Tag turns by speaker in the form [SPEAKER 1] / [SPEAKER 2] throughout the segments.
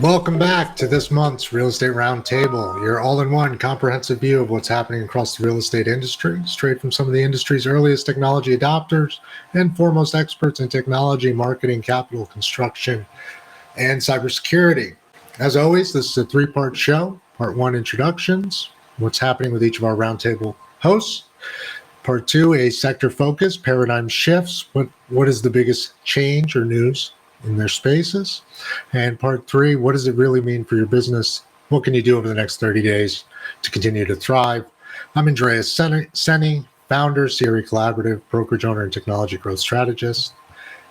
[SPEAKER 1] Welcome back to this month's Real Estate Roundtable, your all-in-one comprehensive view of what's happening across the real estate industry, straight from some of the industry's earliest technology adopters and foremost experts in technology, marketing, capital, construction, and cybersecurity. As always, this is a three-part show. Part one, introductions, what's happening with each of our roundtable hosts. Part two, a sector focus, paradigm shifts, what is the biggest change or news in their spaces. And part three, what does it really mean for your business? What can you do over the next 30 days to continue to thrive? I'm Andreas Senie, founder, CRECollaborative, brokerage owner, and technology growth strategist.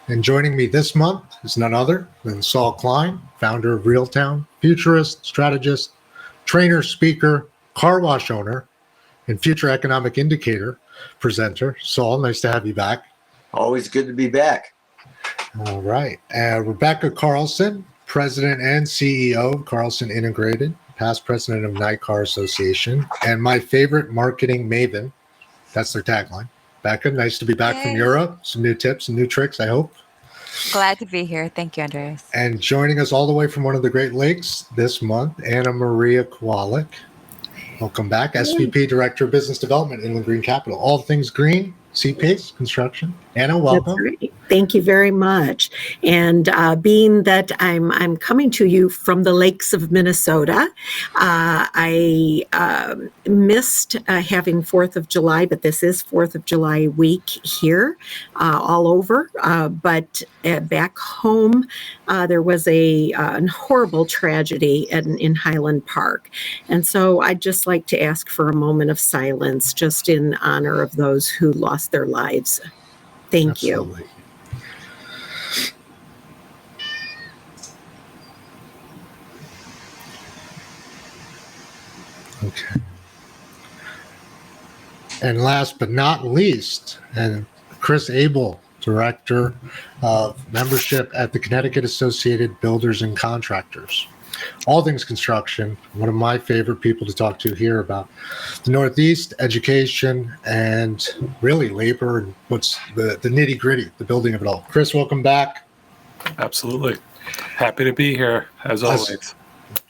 [SPEAKER 1] And joining me this month is none other than Saul Klein, founder of Realtor, Futurist, strategist, trainer, speaker, car wash owner, and future economic indicator presenter. Saul, nice to have you back.
[SPEAKER 2] Always good to be back.
[SPEAKER 1] All right. Rebekah Carlson, president and CEO of Carlson Integrated, past president of NICAR Association, and my favorite marketing maven. That's their tagline. Becca, nice to be back from Europe. Some new tips and new tricks, I hope.
[SPEAKER 3] Glad to be here. Thank you, Andreas.
[SPEAKER 1] And joining us all the way from one of the Great Lakes this month, Maria Kowalik. Welcome back. SVP, Director of Business Development, Inland Green Capital. All things green, C-Pace, construction. Anna, welcome.
[SPEAKER 4] That's right. Thank you very much. And being that I'm coming to you from the lakes of Minnesota, I missed having 4th of July, but this is 4th of July week here all over. But back home, there was a horrible tragedy in Highland Park. And so I'd just like to ask for a moment of silence just in honor of those who lost their lives. Thank you.
[SPEAKER 1] Okay. And last but not least, and Chris Abel, Director of Membership at the Connecticut Associated Builders and Contractors. All things construction, one of my favorite people to talk to here about the Northeast, education, and really labor and what's the nitty gritty, the building of it all. Chris, welcome back.
[SPEAKER 5] Absolutely. Happy to be here, as always.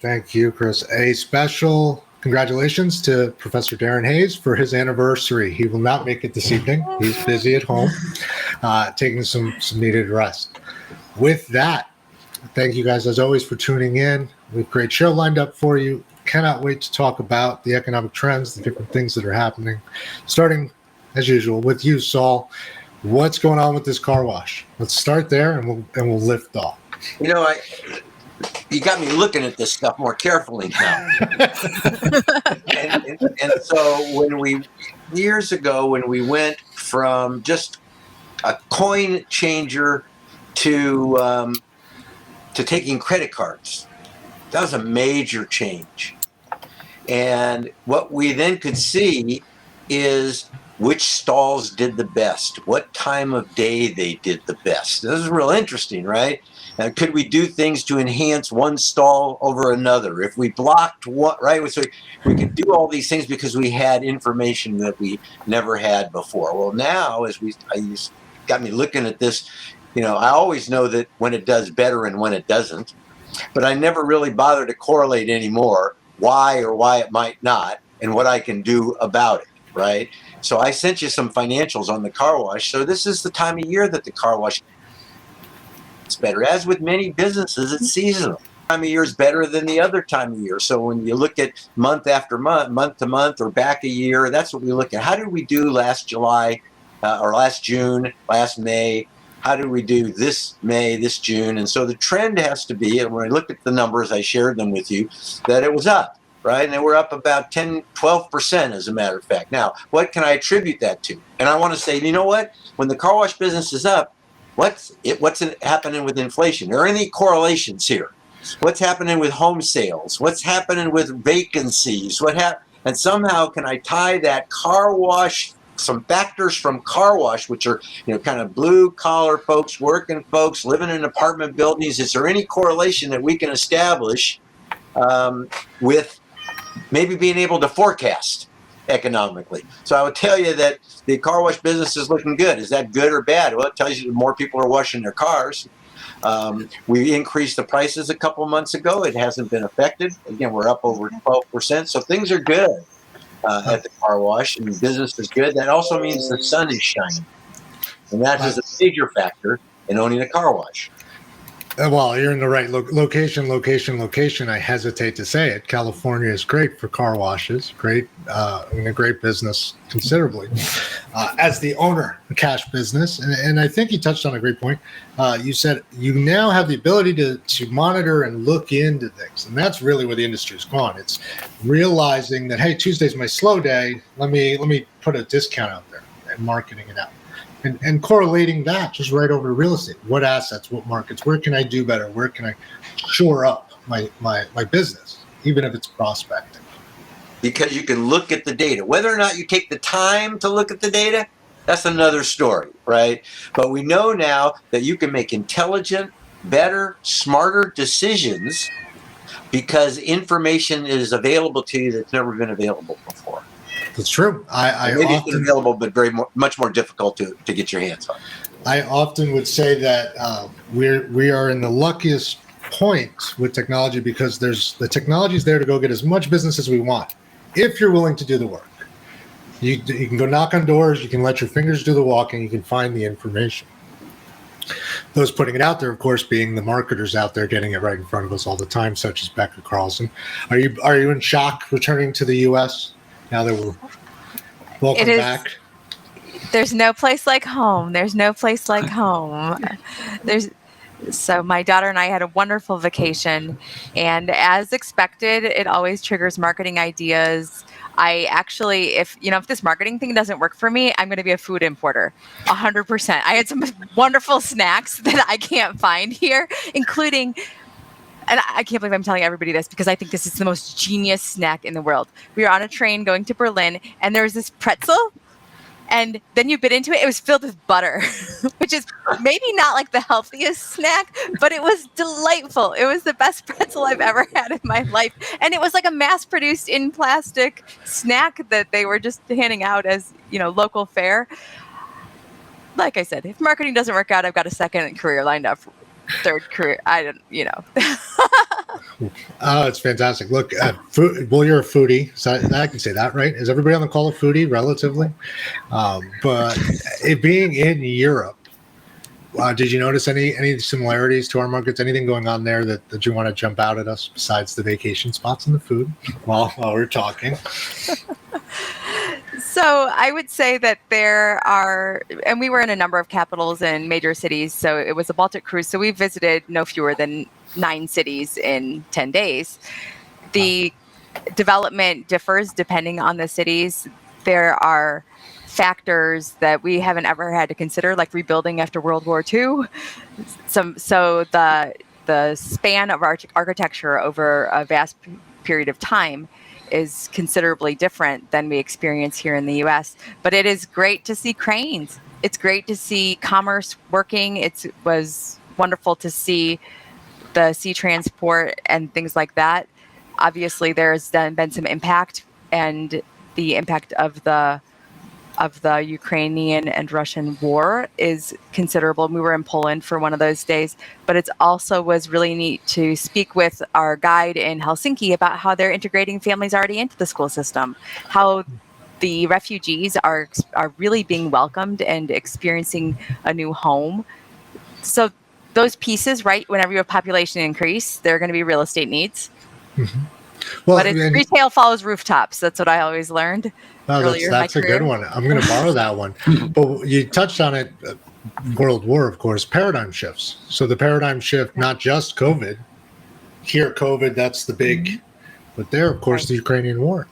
[SPEAKER 1] Thank you, Chris. A special congratulations to Professor Darren Hayes for his anniversary. He will not make it this evening. He's busy at home, taking some needed rest. With that, thank you guys, as always, for tuning in. We have a great show lined up for you. Cannot wait to talk about the economic trends, the different things that are happening. Starting, as usual, with you, Saul. What's going on with this car wash? Let's start there, and we'll lift off.
[SPEAKER 2] You know, you got me looking at this stuff more carefully now. and so years ago, when we went from just a coin changer to taking credit cards, that was a major change. And what we then could see is which stalls did the best, what time of day they did the best. This is real interesting, right? And could we do things to enhance one stall over another? If we blocked one, right? So we could do all these things because we had information that we never had before. Well, now, got me looking at this, you know, I always know that when it does better and when it doesn't, but I never really bother to correlate anymore why it might not and what I can do about it, right? So I sent you some financials on the car wash. So this is the time of year that the car wash is better. As with many businesses, it's seasonal. Time of year is better than the other time of year. So when you look at month after month, month to month, or back a year, that's what we look at. How did we do last July or last June, last May? How did we do this May, this June? And so the trend has to be, and when I looked at the numbers, I shared them with you, that it was up, right? And they were up about 10, 12%, as a matter of fact. Now, what can I attribute that to? And I want to say, you know what? When the car wash business is up, what's happening with inflation? Are there any correlations here? What's happening with home sales? What's happening with vacancies? And somehow can I tie that car wash, some factors from car wash, which are, you know, kind of blue collar folks, working folks, living in apartment buildings. Is there any correlation that we can establish with maybe being able to forecast economically? So I would tell you that the car wash business is looking good. Is that good or bad? Well, it tells you that more people are washing their cars. We increased the prices a couple months ago. It hasn't been affected. Again, we're up over 12%. So things are good at the car wash, and business is good. That also means the sun is shining. And that is a major factor in owning a car wash.
[SPEAKER 1] Well, you're in the right location. I hesitate to say it. California is great for car washes. Great, a great business considerably. As the owner, a cash business, and I think you touched on a great point. You said you now have the ability to monitor and look into things, and that's really where the industry's gone. It's realizing that, hey, Tuesday's my slow day. Let me put a discount out there and marketing it out. And correlating that just right over to real estate. What assets, what markets, where can I do better? Where can I shore up my business, even if it's prospecting?
[SPEAKER 2] Because you can look at the data. Whether or not you take the time to look at the data, that's another story, right? But we know now that you can make intelligent, better, smarter decisions because information is available to you that's never been available before.
[SPEAKER 1] That's true.
[SPEAKER 2] Maybe it's available, but much more difficult to get your hands on.
[SPEAKER 1] I often would say that we are in the luckiest point with technology because the technology is there to go get as much business as we want, if you're willing to do the work. You can go knock on doors, you can let your fingers do the walking, you can find the information. Those putting it out there, of course, being the marketers out there getting it right in front of us all the time, such as Rebekah Carlson. Are you in shock returning to the U.S.? Now that we're welcome back.
[SPEAKER 3] There's no place like home. So my daughter and I had a wonderful vacation, and as expected, it always triggers marketing ideas. I actually, if this marketing thing doesn't work for me, I'm going to be a food importer, 100%. I had some wonderful snacks that I can't find here, including. And I can't believe I'm telling everybody this because I think this is the most genius snack in the world. We were on a train going to Berlin, and there was this pretzel, and then you bit into it. It was filled with butter, which is maybe not like the healthiest snack, but it was delightful. It was the best pretzel I've ever had in my life. And it was like a mass-produced in plastic snack that they were just handing out as, local fare. Like I said, if marketing doesn't work out, I've got a second career lined up. Third career,
[SPEAKER 1] Oh, it's fantastic. Look, food, well, you're a foodie, so I can say that, right? Is everybody on the call a foodie, relatively? But it being in Europe, did you notice any similarities to our markets? Anything going on there that you want to jump out at us besides the vacation spots and the food while we're talking?
[SPEAKER 3] So I would say that there are, and we were in a number of capitals and major cities. So it was a Baltic cruise. So we visited no fewer than 9 cities in 10 days. The development differs depending on the cities. There are factors that we haven't ever had to consider, like rebuilding after World War II. So the span of architecture over a vast period of time is considerably different than we experience here in the U.S. But it is great to see cranes. It's great to see commerce working. It was wonderful to see the sea transport and things like that. Obviously, there's then been some impact, and the impact of the Ukrainian and Russian war is considerable. We were in Poland for one of those days, but it also was really neat to speak with our guide in Helsinki about how they're integrating families already into the school system, how the refugees are really being welcomed and experiencing a new home. So those pieces, right, whenever you have population increase, there are going to be real estate needs. Mm-hmm. Well, but retail follows rooftops. That's what I always learned.
[SPEAKER 1] Oh, that's a good one. I'm going to borrow that one. But you touched on it, World War, of course, paradigm shifts. So the paradigm shift, not just COVID. Here, COVID, that's the big, but there, of course, the Ukrainian war.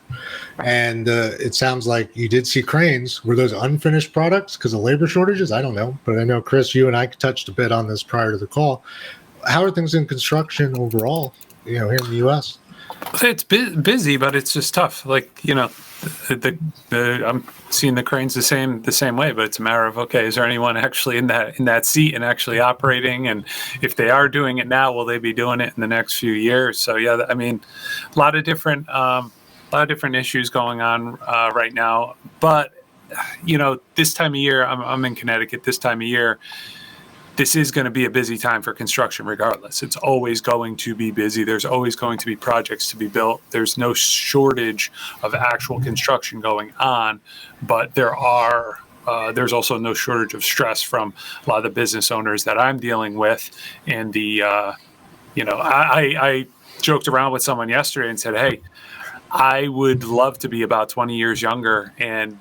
[SPEAKER 1] And it sounds like you did see cranes. Were those unfinished products because of labor shortages? I don't know. But I know, Chris, you and I touched a bit on this prior to the call. How are things in construction overall, here in the U.S.?
[SPEAKER 5] It's busy, but it's just tough. Like, I'm seeing the cranes the same way, but it's a matter of, okay, is there anyone actually in that seat and actually operating? And if they are doing it now, will they be doing it in the next few years? So yeah, I mean, a lot of different issues going on right now. But this time of year, I'm in Connecticut. This time of year, this is going to be a busy time for construction regardless. It's always going to be busy. There's always going to be projects to be built. There's no shortage of actual construction going on, but there's also no shortage of stress from a lot of the business owners that I'm dealing with. And I joked around with someone yesterday and said, hey, I would love to be about 20 years younger and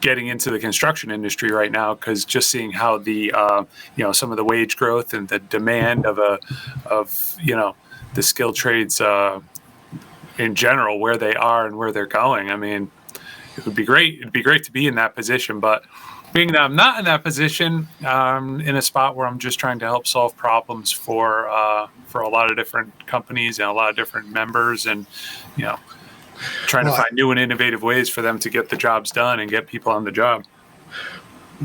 [SPEAKER 5] getting into the construction industry right now, because just seeing how the some of the wage growth and the demand of the skilled trades in general, where they are and where they're going. I mean, it would be great. It'd be great to be in that position, but being that I'm not in that position, in a spot where I'm just trying to help solve problems for a lot of different companies and a lot of different members, and trying to find new and innovative ways for them to get the jobs done and get people on the job.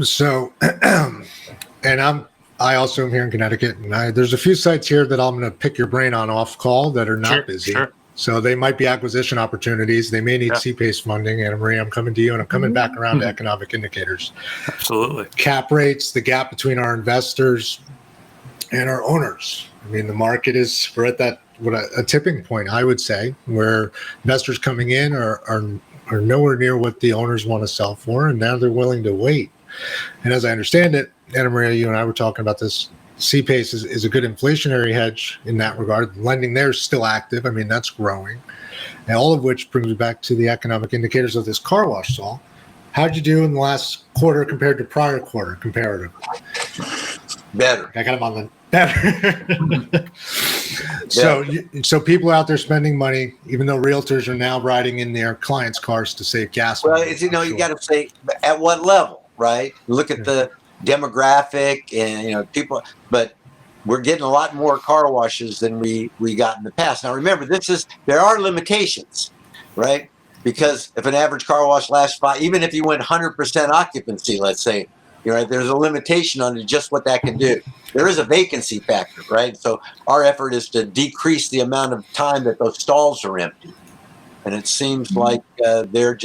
[SPEAKER 1] So, and I also am here in Connecticut, and there's a few sites here that I'm going to pick your brain on off call that are not busy. Sure. So they might be acquisition opportunities. They may need CPACE funding. And Maria, I'm coming to you, and I'm coming back around to economic indicators.
[SPEAKER 5] Absolutely.
[SPEAKER 1] Cap rates, the gap between our investors and our owners. I mean, the market we're at that, a tipping point, I would say, where investors coming in are nowhere near what the owners want to sell for, and now they're willing to wait. And as I understand it, Anna Maria, you and I were talking about this, CPACE is a good inflationary hedge in that regard. Lending there is still active. I mean, that's growing. And all of which brings me back to the economic indicators of this car wash, Saul. How'd you do in the last quarter compared to prior quarter, comparatively?
[SPEAKER 2] Better.
[SPEAKER 1] I got him on the better. So people out there spending money, even though realtors are now riding in their clients' cars to save gas.
[SPEAKER 2] Well, you got to say at what level, right? Look at the demographic and people, but we're getting a lot more car washes than we got in the past. Now remember, there are limitations, right? Because if an average car wash lasts even if you went 100% occupancy, let's say, there's a limitation on just what that can do. There is a vacancy factor, right? So our effort is to decrease the amount of time that those stalls are empty. And it seems like they're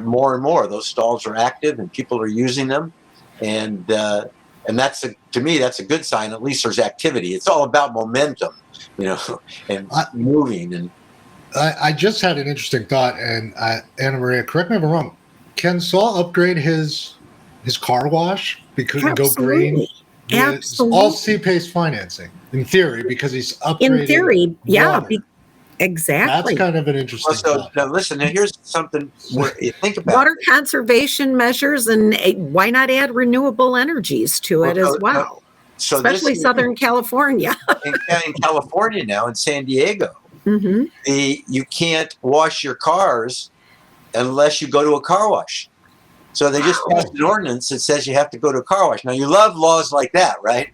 [SPEAKER 2] more and more. Those stalls are active and people are using them. And to me, that's a good sign. At least there's activity. It's all about momentum, and moving. And
[SPEAKER 1] I just had an interesting thought, and Anna Maria, correct me if I'm wrong. Can Saul upgrade his car wash because and go green?
[SPEAKER 4] Absolutely.
[SPEAKER 1] All CPACE financing, in theory, because he's upgrading.
[SPEAKER 4] In theory, yeah. Exactly.
[SPEAKER 1] That's kind of an interesting thought.
[SPEAKER 2] Now listen, here's something where you think about
[SPEAKER 4] water conservation measures, and why not add renewable energies to it as well?
[SPEAKER 2] So
[SPEAKER 4] especially Southern California.
[SPEAKER 2] in California now, in San Diego, you can't wash your cars unless you go to a car wash. So they just passed an ordinance that says you have to go to a car wash. Now, you love laws like that, right?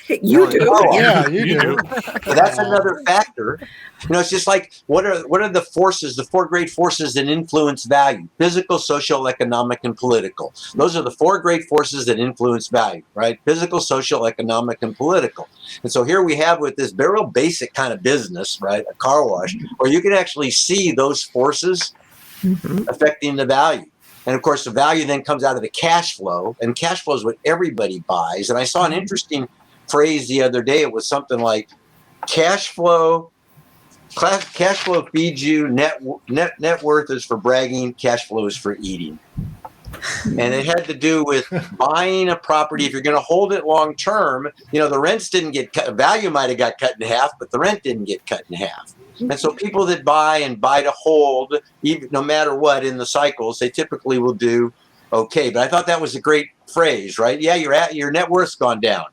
[SPEAKER 4] You do.
[SPEAKER 1] Yeah, you do.
[SPEAKER 2] But that's another factor. It's just like, what are the forces, the four great forces that influence value? Physical, social, economic, and political. Those are the four great forces that influence value, right? Physical, social, economic, and political. And so here we have with this very basic kind of business, right, a car wash, where you can actually see those forces affecting the value. And of course, the value then comes out of the cash flow, and cash flow is what everybody buys. And I saw an interesting phrase the other day. It was something like, cash flow feeds you, net worth is for bragging, cash flow is for eating. And it had to do with buying a property. If you're going to hold it long term, the rents didn't get cut. Value might have got cut in half, but the rent didn't get cut in half. And so people that buy to hold, even no matter what in the cycles, they typically will do okay. But I thought that was a great phrase, right? Yeah, your net worth's gone down,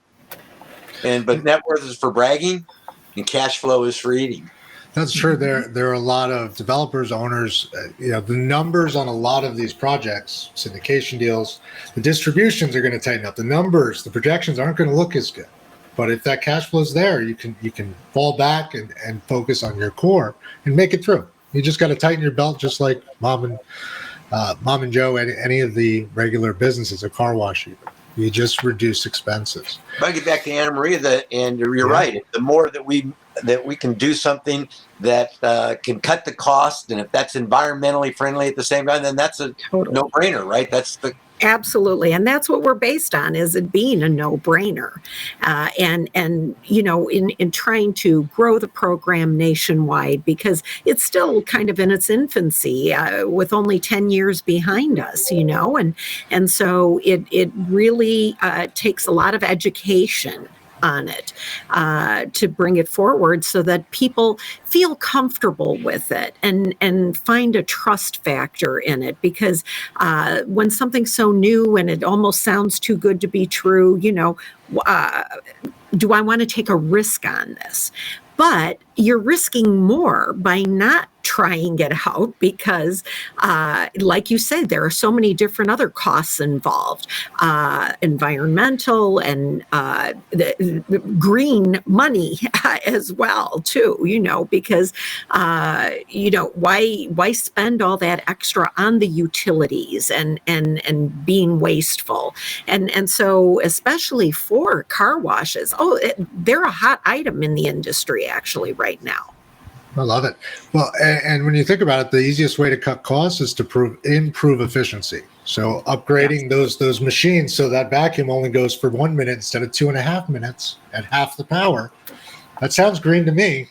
[SPEAKER 2] but net worth is for bragging, and cash flow is for eating.
[SPEAKER 1] That's true. There are a lot of developers, owners. The numbers on a lot of these projects, syndication deals, the distributions are going to tighten up. The numbers, the projections aren't going to look as good. But if that cash flow is there, you can fall back and focus on your core and make it through. You just got to tighten your belt, just like Mom and Joe at any of the regular businesses, a car wash even. You just reduce expenses.
[SPEAKER 2] But I get back to Anna Maria, and you're right. The more that we can do something that can cut the cost, and if that's environmentally friendly at the same time, then that's a no-brainer, right? That's
[SPEAKER 4] Absolutely. And that's what we're based on, is it being a no-brainer. And you know, in trying to grow the program nationwide, because it's still kind of in its infancy, with only 10 years behind us, you know, and so it really takes a lot of education on it to bring it forward so that people feel comfortable with it and find a trust factor in it. Because when something's so new and it almost sounds too good to be true, you know, do I want to take a risk on this? But you're risking more by not trying it out, because like you said, there are so many different other costs involved, environmental and the green money as well too, you know, because you know, why spend all that extra on the utilities and being wasteful, and so especially for car washes, they're a hot item in the industry actually right now.
[SPEAKER 1] I love it. Well, and when you think about it, the easiest way to cut costs is to improve efficiency. So upgrading those machines so that vacuum only goes for 1 minute instead of 2.5 minutes at half the power. That sounds green to me.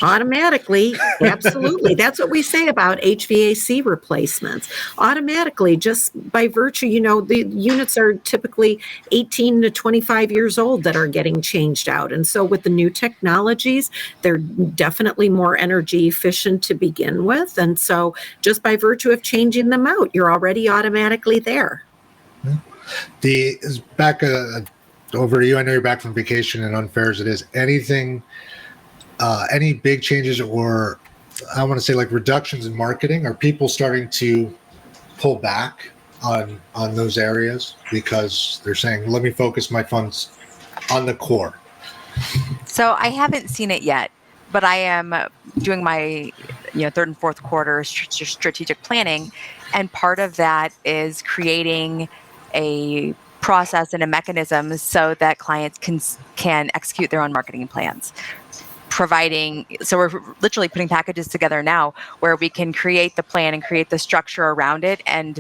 [SPEAKER 4] Automatically, absolutely. That's what we say about HVAC replacements. Automatically, just by virtue, you know, the units are typically 18 to 25 years old that are getting changed out. And so with the new technologies, they're definitely more energy efficient to begin with. And so just by virtue of changing them out, you're already automatically there.
[SPEAKER 1] Back over to you. I know you're back from vacation, and unfair as it is, any big changes, or I want to say like reductions in marketing? Are people starting to pull back on those areas because they're saying, let me focus my funds on the core?
[SPEAKER 3] So I haven't seen it yet, but I am doing my third and fourth quarter strategic planning, and part of that is creating a process and a mechanism so that clients can execute their own marketing plans. So we're literally putting packages together now where we can create the plan and create the structure around it and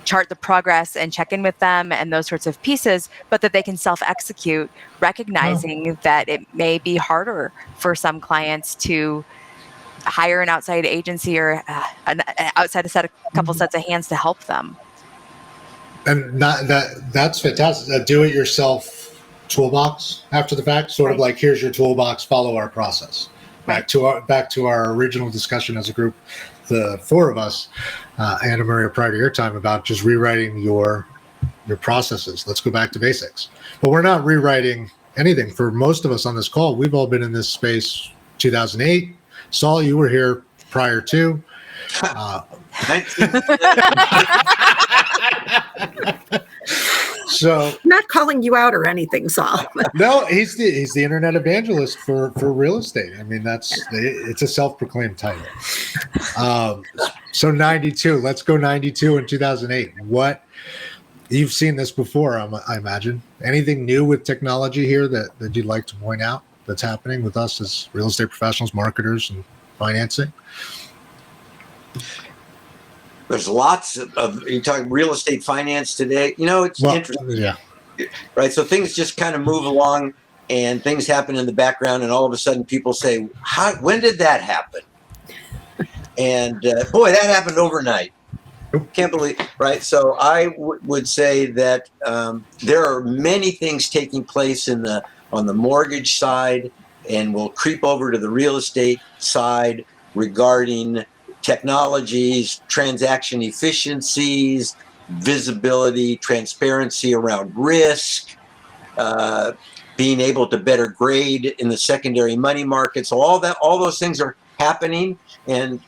[SPEAKER 3] chart the progress and check in with them and those sorts of pieces, but that they can self-execute, recognizing that it may be harder for some clients to hire an outside agency or an outside couple sets of hands to help them.
[SPEAKER 1] And that's fantastic. A do-it-yourself toolbox after the fact, sort of like, here's your toolbox, follow our process. Back to our original discussion as a group, the four of us, Anna Maria, prior to your time, about just rewriting your processes. Let's go back to basics. But we're not rewriting anything. For most of us on this call, we've all been in this space 2008. Saul, you were here prior to. So,
[SPEAKER 4] not calling you out or anything, Saul.
[SPEAKER 1] No, he's the internet evangelist for real estate. I mean, it's a self-proclaimed title. So 92. Let's go 92 and 2008. What, you've seen this before, I imagine. Anything new with technology here that you'd like to point out that's happening with us as real estate professionals, marketers, and financing?
[SPEAKER 2] There's lots of you talk real estate finance today. It's interesting.
[SPEAKER 1] Yeah.
[SPEAKER 2] Right. So things just kind of move along and things happen in the background. And all of a sudden people say, when did that happen? And boy, that happened overnight. Can't believe. Right. So I would say that there are many things taking place on the mortgage side, and we'll creep over to the real estate side regarding technologies, transaction efficiencies, visibility, transparency around risk, being able to better grade in the secondary money market. So all those things are happening, and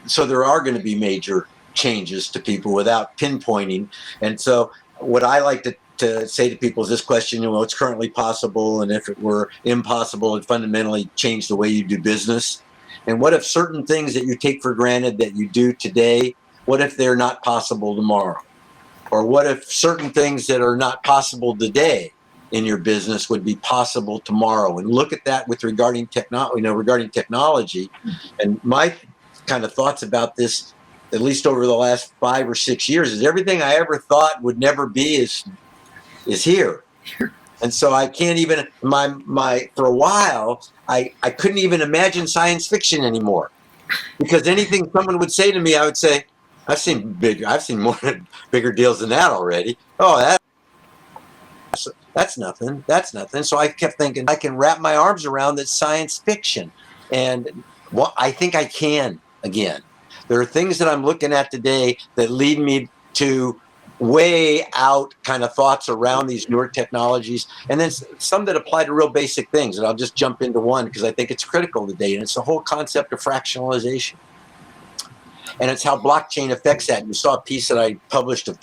[SPEAKER 2] so there are going to be major changes to people without pinpointing. And so what I like to say to people is this question: what's currently possible, and if it were impossible, it'd fundamentally change the way you do business. And what if certain things that you take for granted that you do today, what if they're not possible tomorrow? Or what if certain things that are not possible today in your business would be possible tomorrow? And look at that regarding technology. And my kind of thoughts about this at least over the last 5 or 6 years, is everything I ever thought would never be is here. And so I can't even, for a while, I couldn't even imagine science fiction anymore, because anything someone would say to me, I would say, I've seen more bigger deals than that already. Oh, that's nothing. That's nothing. So I kept thinking, I can wrap my arms around that science fiction. And I think I can again. There are things that I'm looking at today that lead me to way out kind of thoughts around these newer technologies, and then some that apply to real basic things. And I'll just jump into one because I think it's critical today, and it's the whole concept of fractionalization. And it's how blockchain affects that. And you saw a piece that I published of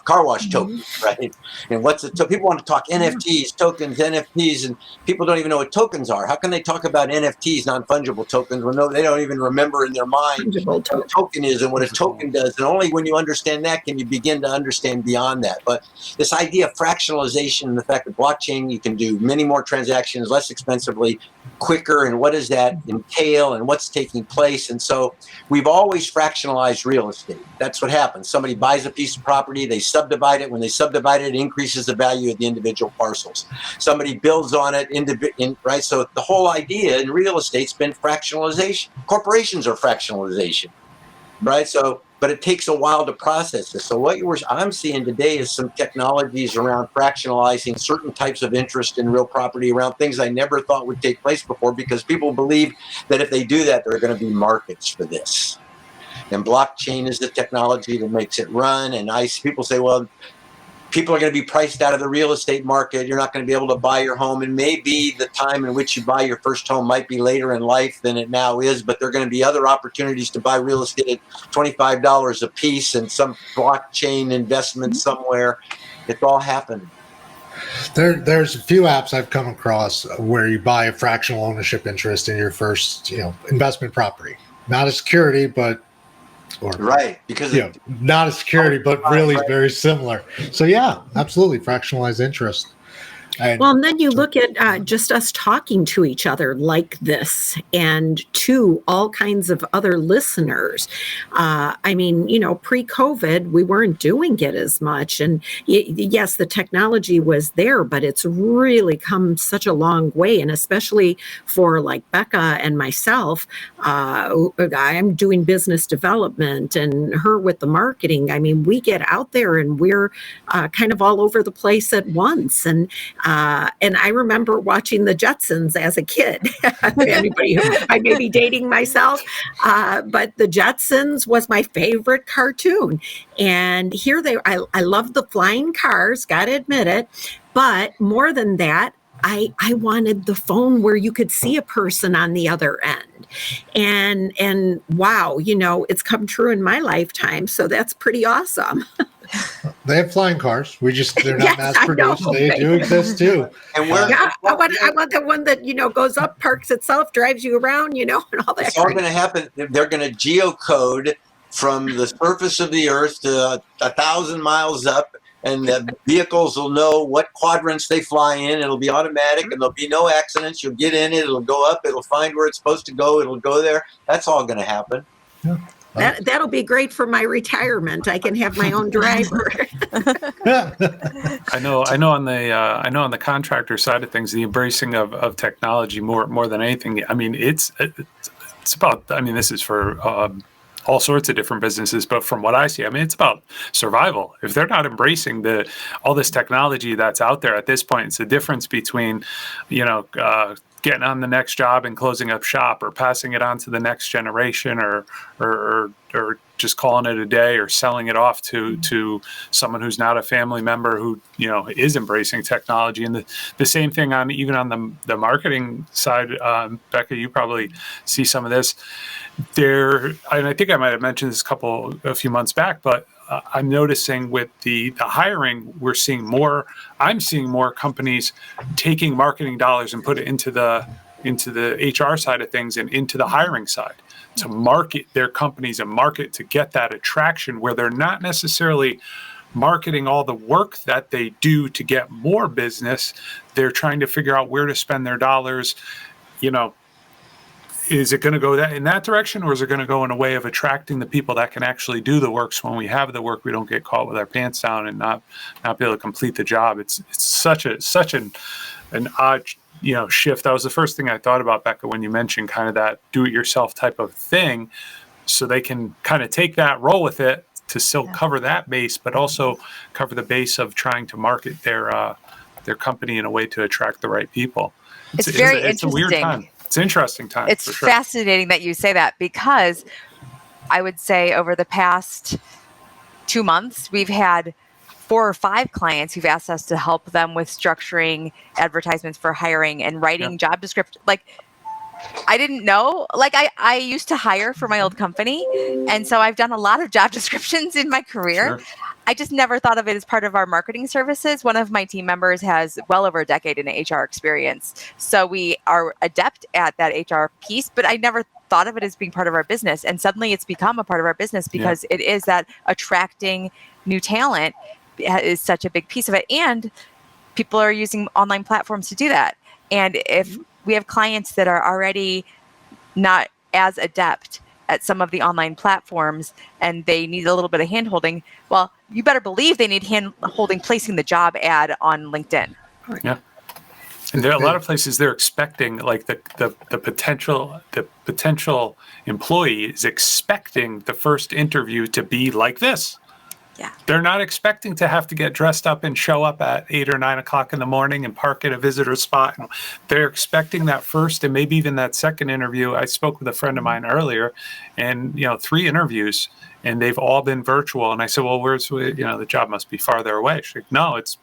[SPEAKER 2] car wash tokens, right? And so people want to talk NFTs, tokens, NFTs, and people don't even know what tokens are. How can they talk about NFTs, non-fungible tokens, when they don't even remember in their mind what a token is and what a token does? And only when you understand that can you begin to understand beyond that. But this idea of fractionalization and the fact that blockchain, you can do many more transactions less expensively, quicker, and what does that entail and what's taking place? And so we've always fractionalized real estate. That's what happens. Somebody buys a piece of property, they subdivide it. When they subdivide it, it increases the value of the individual parcels. Somebody builds on it, right? So the whole idea in real estate's been fractionalization. Corporations are fractionalization, right? So, but it takes a while to process this. So what I'm seeing today is some technologies around fractionalizing certain types of interest in real property around things I never thought would take place before, because people believe that if they do that, there are going to be markets for this. And blockchain is the technology that makes it run. And people say, well, people are going to be priced out of the real estate market. You're not going to be able to buy your home. And maybe the time in which you buy your first home might be later in life than it now is, but there are going to be other opportunities to buy real estate at $25 a piece and some blockchain investment somewhere. It's all happening.
[SPEAKER 1] There's a few apps I've come across where you buy a fractional ownership interest in your first, investment property. Not a security, but
[SPEAKER 2] right, because
[SPEAKER 1] not a security, but really very similar. So yeah, absolutely, fractionalized interest.
[SPEAKER 4] And then you look at just us talking to each other like this, and to all kinds of other listeners. Pre-COVID, we weren't doing it as much. And yes, the technology was there, but it's really come such a long way. And especially for like Becca and myself, I'm doing business development and her with the marketing. I mean, we get out there and we're kind of all over the place at once. And I remember watching the Jetsons as a kid. Anybody, I may be dating myself, but the Jetsons was my favorite cartoon. And here I love the flying cars, gotta admit it. But more than that, I wanted the phone where you could see a person on the other end. And wow, it's come true in my lifetime. So that's pretty awesome.
[SPEAKER 1] They have flying cars. They're not mass produced. They do exist too.
[SPEAKER 2] And
[SPEAKER 4] I want the one that, goes up, parks itself, drives you around, and all that.
[SPEAKER 2] It's all going to happen. They're going to geocode from the surface of the earth to 1,000 miles up, and the vehicles will know what quadrants they fly in. It'll be automatic, and there'll be no accidents. You'll get in it. It'll go up. It'll find where it's supposed to go. It'll go there. That's all going to happen.
[SPEAKER 1] Yeah.
[SPEAKER 4] That'll be great for my retirement. I can have my own driver.
[SPEAKER 5] I know on the contractor side of things, the embracing of technology more than anything. I mean, it's about. I mean, this is for all sorts of different businesses, but from what I see, I mean, it's about survival. If they're not embracing all this technology that's out there at this point, it's the difference between, getting on the next job and closing up shop, or passing it on to the next generation, or just calling it a day, or selling it off to someone who's not a family member who is embracing technology. And the same thing even on the marketing side. Becca, you probably see some of this there, and I think I might have mentioned this a few months back, but I'm noticing with the hiring, I'm seeing more companies taking marketing dollars and put it into the HR side of things and into the hiring side to market their companies and market to get that attraction, where they're not necessarily marketing all the work that they do to get more business. They're trying to figure out where to spend their dollars, is it going to go in that direction, or is it going to go in a way of attracting the people that can actually do the work? So when we have the work, we don't get caught with our pants down and not be able to complete the job. It's such an odd, shift. That was the first thing I thought about, Becca, when you mentioned kind of that do-it-yourself type of thing. So they can kind of take that, roll with it to still cover that base, but also cover the base of trying to market their company in a way to attract the right people.
[SPEAKER 3] It's very interesting.
[SPEAKER 5] It's a weird time. It's an interesting time.
[SPEAKER 3] It's
[SPEAKER 5] for sure.
[SPEAKER 3] fascinating that you say that, because I would say over the past 2 months, we've had 4 or 5 clients who've asked us to help them with structuring advertisements for hiring and writing job descriptions. Like, I didn't know, like I used to hire for my old company. And so I've done a lot of job descriptions in my career.
[SPEAKER 5] Sure.
[SPEAKER 3] I just never thought of it as part of our marketing services. One of my team members has well over a decade in HR experience. So we are adept at that HR piece, but I never thought of it as being part of our business. And suddenly it's become a part of our business because it is that attracting new talent is such a big piece of it. And people are using online platforms to do that. And if we have clients that are already not as adept at some of the online platforms and they need a little bit of hand-holding, well, you better believe they need hand-holding placing the job ad on LinkedIn.
[SPEAKER 5] Yeah. And there are a lot of places they're expecting, like the potential employee is expecting the first interview to be like this.
[SPEAKER 3] Yeah.
[SPEAKER 5] They're not expecting to have to get dressed up and show up at 8 or 9 o'clock in the morning and park at a visitor spot. They're expecting that first and maybe even that second interview. I spoke with a friend of mine earlier, and 3 interviews, and they've all been virtual. And I said, well, where's the job must be farther away. She's like, no, it's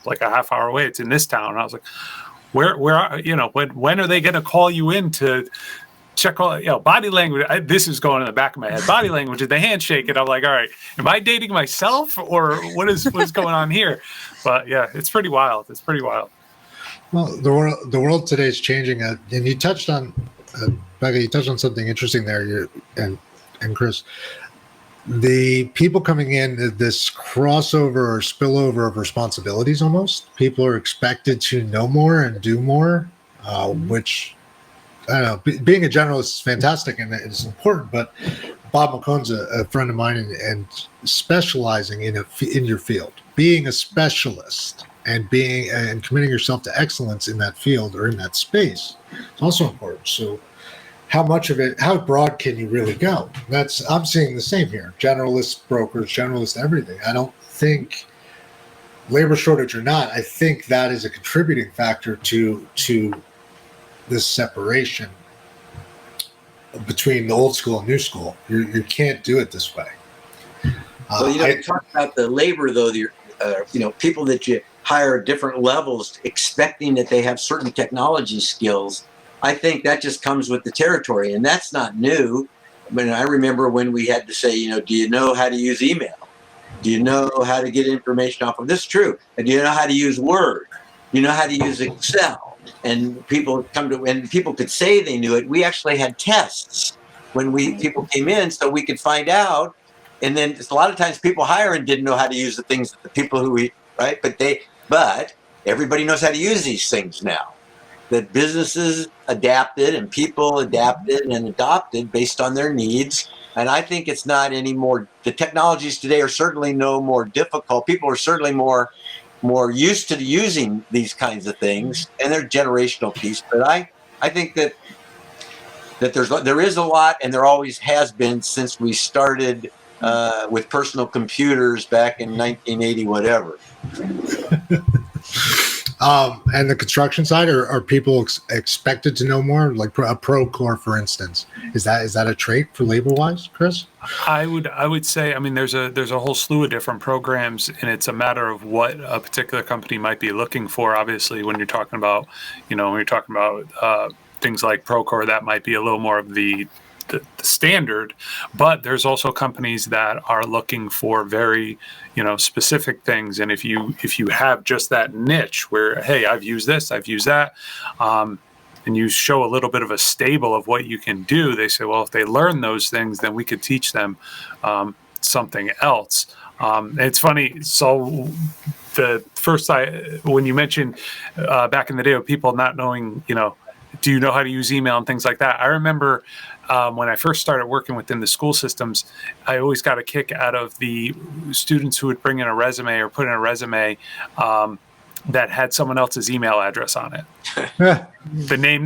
[SPEAKER 5] like a half hour away. It's in this town. And I was like, where when are they going to call you in to check all, body language? This is going in the back of my head. Body language and the handshake, and I'm like, all right, am I dating myself, or what is going on here? But yeah, it's pretty wild.
[SPEAKER 1] Well, the world today is changing, and you touched on, Becca, you touched on something interesting there. And Chris, the people coming in, this crossover or spillover of responsibilities. Almost, people are expected to know more and do more, which. I don't know, being a generalist is fantastic and it's important, but Bob McCone's a friend of mine, and specializing in your field, being a specialist and committing yourself to excellence in that field or in that space is also important. So how broad can you really go? I'm seeing the same here. Generalist brokers, generalist everything. I don't think, labor shortage or not, I think that is a contributing factor to this separation between the old school and new school. You can't do it this way.
[SPEAKER 2] Well, you talk about the labor, though. People that you hire at different levels, expecting that they have certain technology skills. I think that just comes with the territory, and that's not new. I mean, I remember when we had to say, do you know how to use email? Do you know how to get information off of this? True. And do you know how to use Word? Do you know how to use Excel? And people could say they knew it. We actually had tests when people came in, so we could find out. And then a lot of times people hire and didn't know how to use the things that the people right. But everybody knows how to use these things now. That businesses adapted and people adapted and adopted based on their needs. And I think it's not anymore. The technologies today are certainly no more difficult. People are certainly more used to using these kinds of things, and they're generational piece. But I think that there is a lot, and there always has been since we started with personal computers back in 1980, whatever.
[SPEAKER 1] And the construction side, are people expected to know more? Like a Procore, for instance, is that a trait for labor wise, Chris?
[SPEAKER 5] I would say, I mean, there's a whole slew of different programs, and it's a matter of what a particular company might be looking for. Obviously, when you're talking about, things like Procore, that might be a little more of the standard, but there's also companies that are looking for very, specific things. And if you have just that niche where, hey, I've used this, I've used that, and you show a little bit of a stable of what you can do, they say, well, if they learn those things, then we could teach them something else. And it's funny, so the first when you mentioned back in the day of people not knowing, do you know how to use email and things like that? I remember when I first started working within the school systems, I always got a kick out of the students who would bring in a resume or put in a resume that had someone else's email address on it. The name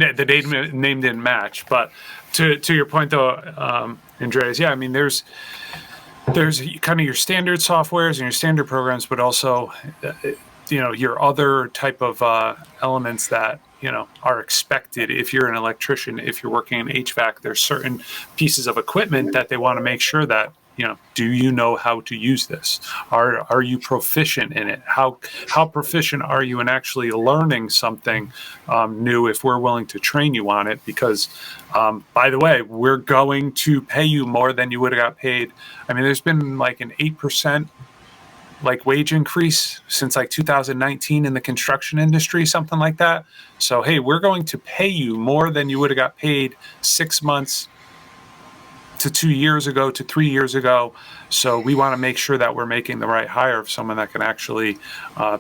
[SPEAKER 5] didn't match. But to your point, though, Andreas, yeah, I mean, there's kind of your standard softwares and your standard programs, but also, your other type of elements that, are expected. If you're an electrician, if you're working in HVAC, there's certain pieces of equipment that they want to make sure that, do you know how to use this? Are you proficient in it? How proficient are you in actually learning something new if we're willing to train you on it? Because, by the way, we're going to pay you more than you would have got paid. I mean, there's been like an 8% wage increase since 2019 in the construction industry, something like that. So, hey, we're going to pay you more than you would have got paid 6 months to 2 years ago to 3 years ago. So we want to make sure that we're making the right hire of someone that can actually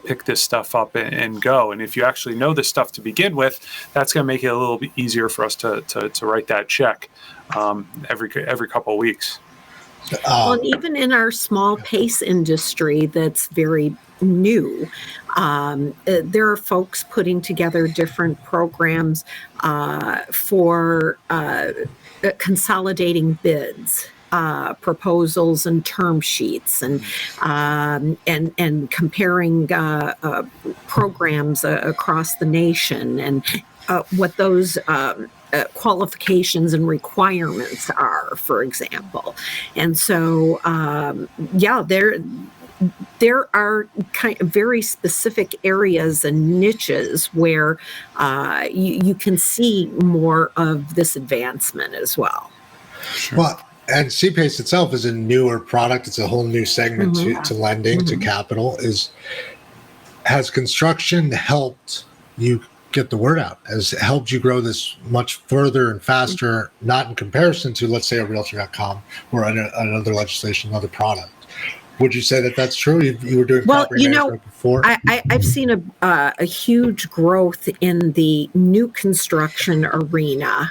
[SPEAKER 5] pick this stuff up and go. And if you actually know this stuff to begin with, that's going to make it a little bit easier for us to write that check every couple of weeks.
[SPEAKER 4] Well, and even in our small pace industry that's very new, there are folks putting together different programs for consolidating bids, proposals and term sheets, and comparing programs across the nation, and what those qualifications and requirements are, for example. And so, there are kind of very specific areas and niches where you can see more of this advancement as well.
[SPEAKER 1] Sure. Well, and CPACE itself is a newer product. It's a whole new segment to lending, to capital. Has construction helped you get the word out? Has it helped you grow this much further and faster, not in comparison to, let's say, a Realtor.com or another legislation, another product? Would you say that that's true? You were doing property management before?
[SPEAKER 4] I've seen a huge growth in the new construction arena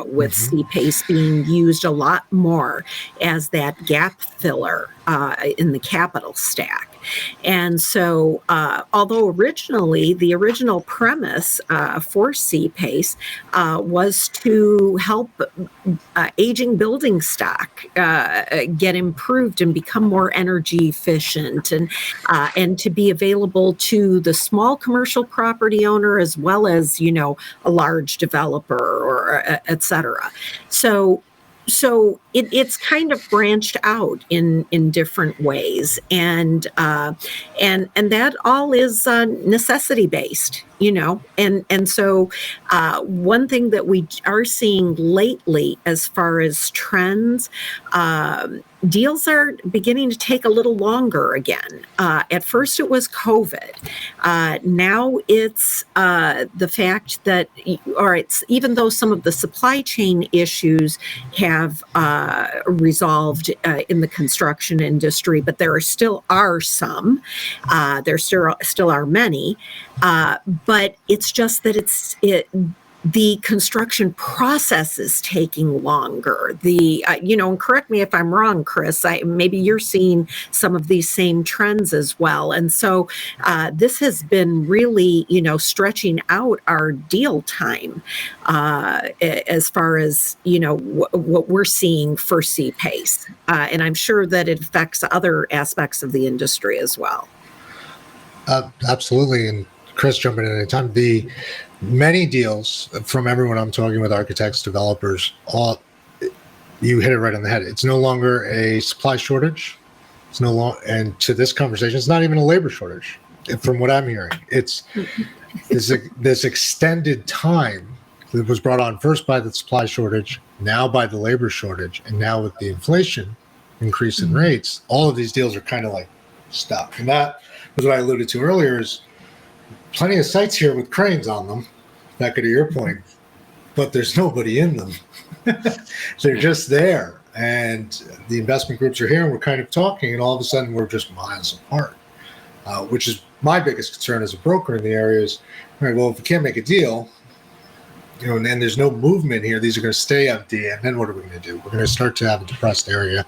[SPEAKER 4] with CPACE being used a lot more as that gap filler in the capital stack. And so, although originally the original premise for CPACE was to help aging building stock get improved and become more energy efficient, and to be available to the small commercial property owner as well as, a large developer or et cetera. So it's kind of branched out in different ways, and that all is necessity based, and so one thing that we are seeing lately as far as trends, deals are beginning to take a little longer again. At first it was COVID. Now it's the fact that, even though some of the supply chain issues have resolved in the construction industry, but there still are some. There still are many, but it's just that the construction process is taking longer. And correct me if I'm wrong, Chris, maybe you're seeing some of these same trends as well. And so this has been really, stretching out our deal time as far as, what we're seeing for CPACE. And I'm sure that it affects other aspects of the industry as well.
[SPEAKER 1] Absolutely. And Chris, jump in at any time. Many deals from everyone I'm talking with, architects, developers, you hit it right on the head. It's no longer a supply shortage. It's no longer, and to this conversation, it's not even a labor shortage. From what I'm hearing, it's this extended time that was brought on first by the supply shortage, now by the labor shortage, and now with the inflation increase in rates, all of these deals are kind of stuck. And that was what I alluded to earlier, is plenty of sites here with cranes on them, back to your point, but there's nobody in them. They're just there. And the investment groups are here and we're kind of talking, and all of a sudden we're just miles apart, which is my biggest concern as a broker in the area is, all right, well, if we can't make a deal, and there's no movement here. These are going to stay empty. And then what are we going to do? We're going to start to have a depressed area.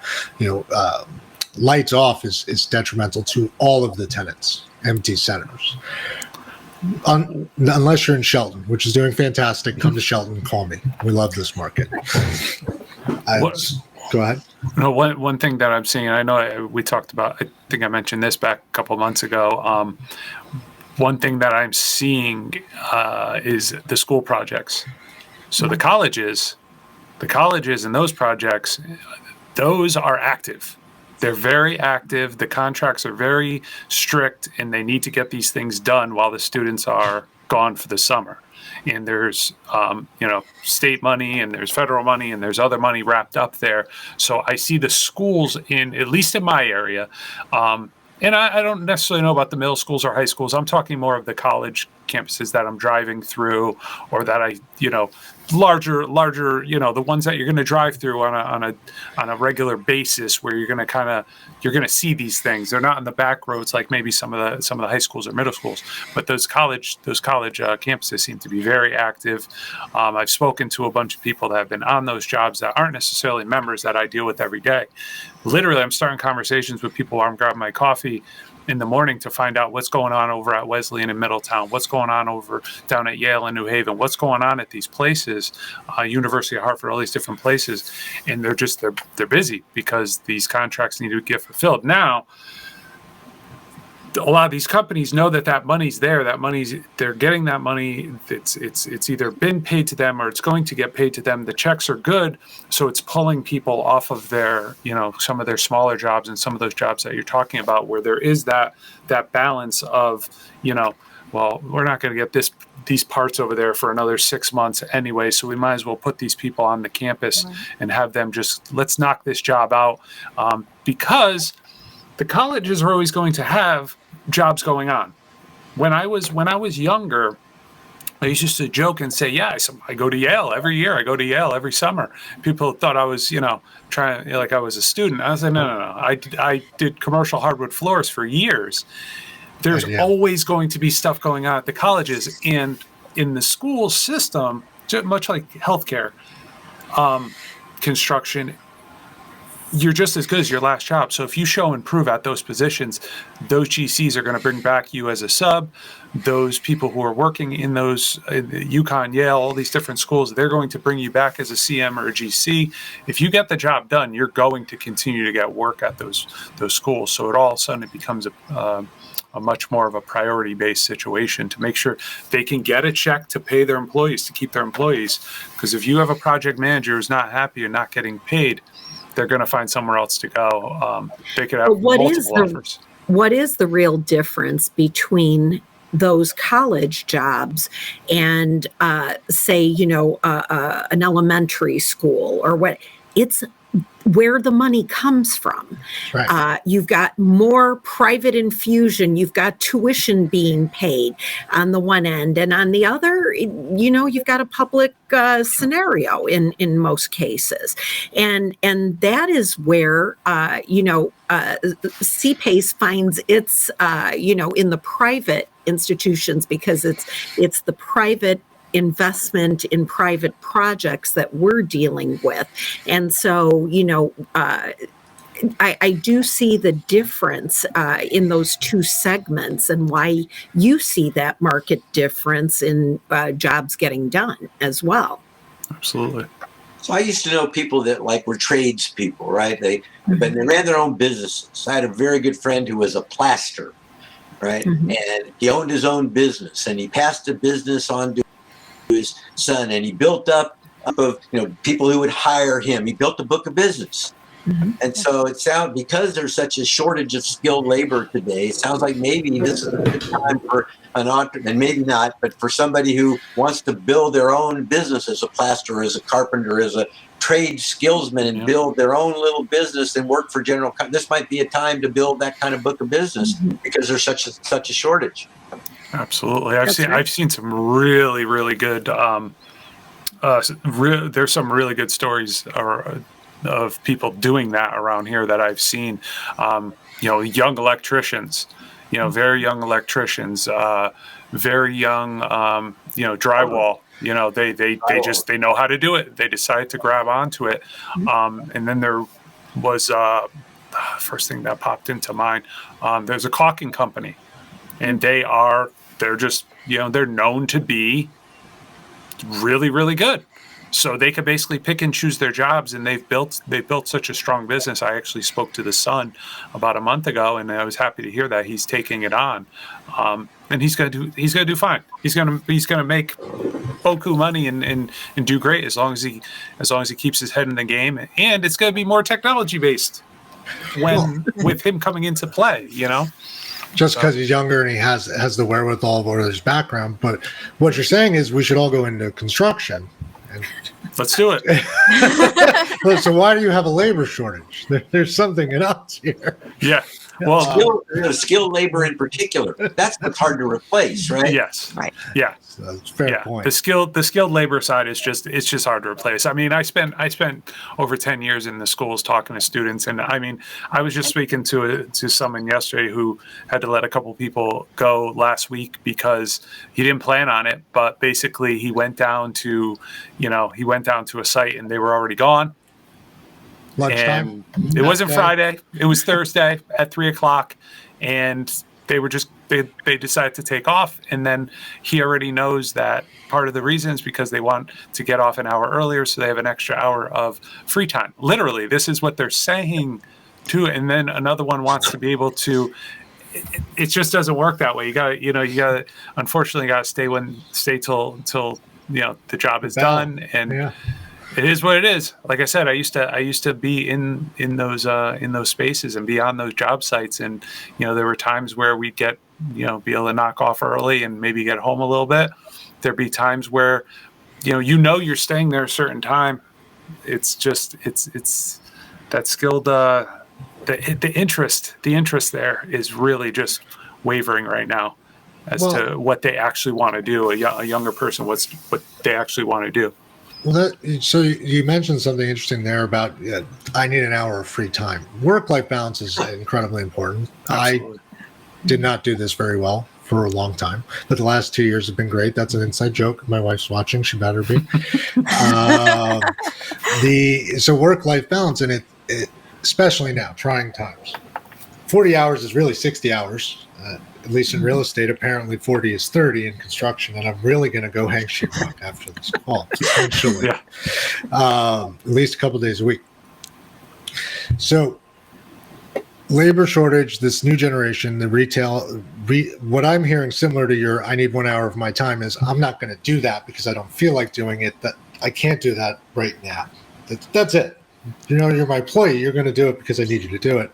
[SPEAKER 1] Lights off is detrimental to all of the tenants, empty centers. Unless you're in Shelton, which is doing fantastic. Come to Shelton, call me. We love this market. Go ahead.
[SPEAKER 5] No, one thing that I'm seeing, I know we talked about, I think I mentioned this back a couple of months ago. One thing that I'm seeing is the school projects. So the colleges and those projects, those are active. They're very active. The contracts are very strict, and they need to get these things done while the students are gone for the summer. And there's, state money, and there's federal money, and there's other money wrapped up there. So I see the schools at least in my area, and I don't necessarily know about the middle schools or high schools. I'm talking more of the college campuses that I'm driving through, or that larger, the ones that you're going to drive through on a regular basis, where you're going to see these things. They're not on the back roads like maybe some of the high schools or middle schools, but those college campuses seem to be very active. I've spoken to a bunch of people that have been on those jobs that aren't necessarily members that I deal with every day. Literally, I'm starting conversations with people while I'm grabbing my coffee in the morning to find out what's going on over at Wesleyan in Middletown, what's going on over down at Yale and New Haven, what's going on at these places, University of Hartford, all these different places. And they're busy because these contracts need to get fulfilled. Now, a lot of these companies know that money's there. They're getting that money. It's either been paid to them or it's going to get paid to them. The checks are good, so it's pulling people off of their, some of their smaller jobs and some of those jobs that you're talking about, where there is that balance of, well, we're not going to get these parts over there for another 6 months anyway, so we might as well put these people on the campus and have them let's knock this job out, because the colleges are always going to have jobs going on. When I was younger, I used to joke and say, I go to Yale every year. I go to Yale every summer. People thought I was, trying, like I was a student. I was like, no. I did commercial hardwood floors for years. There's always going to be stuff going on at the colleges, and in the school system, much like healthcare, construction, you're just as good as your last job. So if you show and prove at those positions, those GCs are going to bring back you as a sub. Those people who are working in those UConn, Yale, all these different schools, they're going to bring you back as a CM or a GC. If you get the job done, you're going to continue to get work at those schools. So it all of a sudden it becomes a much more of a priority-based situation to make sure they can get a check to pay their employees, to keep their employees. Because if you have a project manager who's not happy and not getting paid, they're going to find somewhere else to go. They could have multiple offers.
[SPEAKER 4] What is the real difference between those college jobs and, say, an elementary school or what? It's where the money comes from. Right. You've got more private infusion. You've got tuition being paid on the one end, and on the other, you've got a public scenario in most cases, and that is where CPACE finds its in the private institutions, because it's the private investment in private projects that we're dealing with. And so, I do see the difference in those two segments, and why you see that market difference in jobs getting done as well.
[SPEAKER 5] Absolutely.
[SPEAKER 2] So I used to know people that were tradespeople, right? They ran their own businesses. I had a very good friend who was a plasterer, right? Mm-hmm. And he owned his own business, and he passed the business on to his son, and he built up of people who would hire him. He built a book of business. Mm-hmm. And so it sounds, because there's such a shortage of skilled labor today, it sounds like maybe this is a good time for an entrepreneur, and maybe not, but for somebody who wants to build their own business as a plasterer, as a carpenter, as a trade skillsman, and build their own little business and work for general. This might be a time to build that kind of book of business, because there's such a shortage.
[SPEAKER 5] Absolutely. I've seen some really, really good, there's some really good stories of people doing that around here that I've seen. Young electricians, very young electricians, very young, drywall You know, they know how to do it. They decide to grab onto it. And then there was first thing that popped into mind. There's a caulking company, and they're just, you know, they're known to be really, really good. So they could basically pick and choose their jobs, and they've built such a strong business. I actually spoke to the son about a month ago, and I was happy to hear that he's taking it on. And he's gonna do fine. He's gonna make boku money and do great as long as he keeps his head in the game. And it's gonna be more technology based with him coming into play, you know.
[SPEAKER 1] Just because he's younger and he has the wherewithal or his background. But what you're saying is we should all go into construction. And
[SPEAKER 5] let's do it.
[SPEAKER 1] So why do you have a labor shortage? There's something in us here.
[SPEAKER 5] Yeah. Well,
[SPEAKER 2] skilled labor in particular. That's what's hard to replace, right?
[SPEAKER 5] Yes.
[SPEAKER 3] Right.
[SPEAKER 5] Yeah.
[SPEAKER 1] So that's a fair point.
[SPEAKER 5] The skilled labor side is just hard to replace. I mean, I spent over 10 years in the schools talking to students, and I mean, I was just speaking to someone yesterday who had to let a couple people go last week because he didn't plan on it, but basically he went down to a site and they were already gone.
[SPEAKER 1] Lunchtime.
[SPEAKER 5] And it wasn't Friday. It was Thursday at 3:00, and they decided to take off. And then he already knows that part of the reason is because they want to get off an hour earlier, so they have an extra hour of free time. Literally, this is what they're saying to it. And then another one wants to be able to. It just doesn't work that way. You got unfortunately got to stay till the job is done. And
[SPEAKER 1] yeah.
[SPEAKER 5] It is what it is. Like I said, I used to be in those spaces and be on those job sites, and there were times where we'd get be able to knock off early and maybe get home a little bit. There'd be times where you're staying there a certain time. It's just it's that skilled the interest there is really just wavering right now as to what they actually want to do. A younger person, what they actually want to do.
[SPEAKER 1] Well, so you mentioned something interesting there about I need an hour of free time. Work-life balance is incredibly important. Absolutely. I did not do this very well for a long time, but the last 2 years have been great. That's an inside joke. My wife's watching; she better be. So work-life balance, and it especially now, trying times. 40 hours is really 60 hours. At least in real estate, apparently 40 is 30 in construction, and I'm really going to go hang sheetrock after this call, potentially. Yeah. At least a couple days a week. So, labor shortage, this new generation, the retail, what I'm hearing similar to your I need 1 hour of my time is I'm not going to do that because I don't feel like doing it. That I can't do that right now. That's it. You're my employee. You're going to do it because I need you to do it.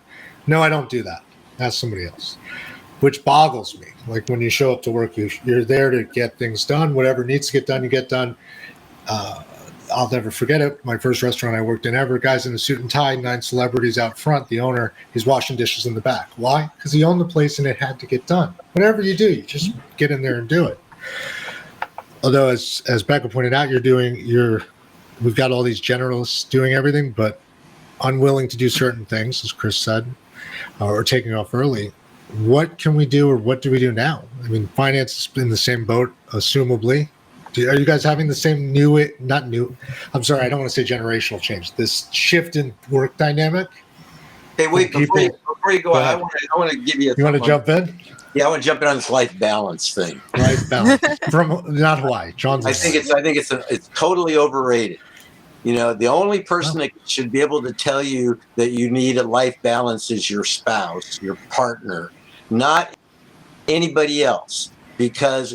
[SPEAKER 1] No, I don't do that. Ask somebody else. Which boggles me. Like when you show up to work, you're there to get things done. Whatever needs to get done, you get done. I'll never forget it. My first restaurant I worked in ever, guys in a suit and tie, 9 celebrities out front. The owner, he's washing dishes in the back. Why? Because he owned the place and it had to get done. Whatever you do, you just get in there and do it. Although, as Becca pointed out, we've got all these generalists doing everything, but unwilling to do certain things, as Chris said, or taking off early. What can we do, or what do we do now? I mean, finance is in the same boat, assumably. Are you guys having the same I'm sorry, I don't want to say generational change. This shift in work dynamic?
[SPEAKER 2] Hey, wait, before you go, I want to give you
[SPEAKER 1] You want to jump in?
[SPEAKER 2] Yeah, I want to jump in on this life balance thing.
[SPEAKER 1] Life balance. From not Hawaii. John's
[SPEAKER 2] I think it's totally overrated. The only person that should be able to tell you that you need a life balance is your spouse, your partner, not anybody else. Because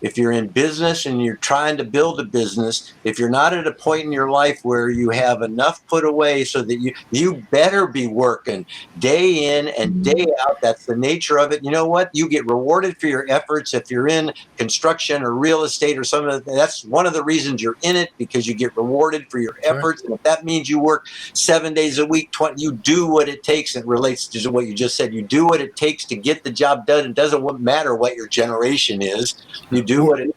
[SPEAKER 2] if you're in business and you're trying to build a business, if you're not at a point in your life where you have enough put away so that you better be working day in and day out. That's the nature of it. You know what? You get rewarded for your efforts. If you're in construction or real estate or something, that's one of the reasons you're in it, because you get rewarded for your efforts. And if that means you work 7 days a week, you do what it takes. It relates to what you just said. You do what it takes to get the job done. It doesn't matter what your generation is. You do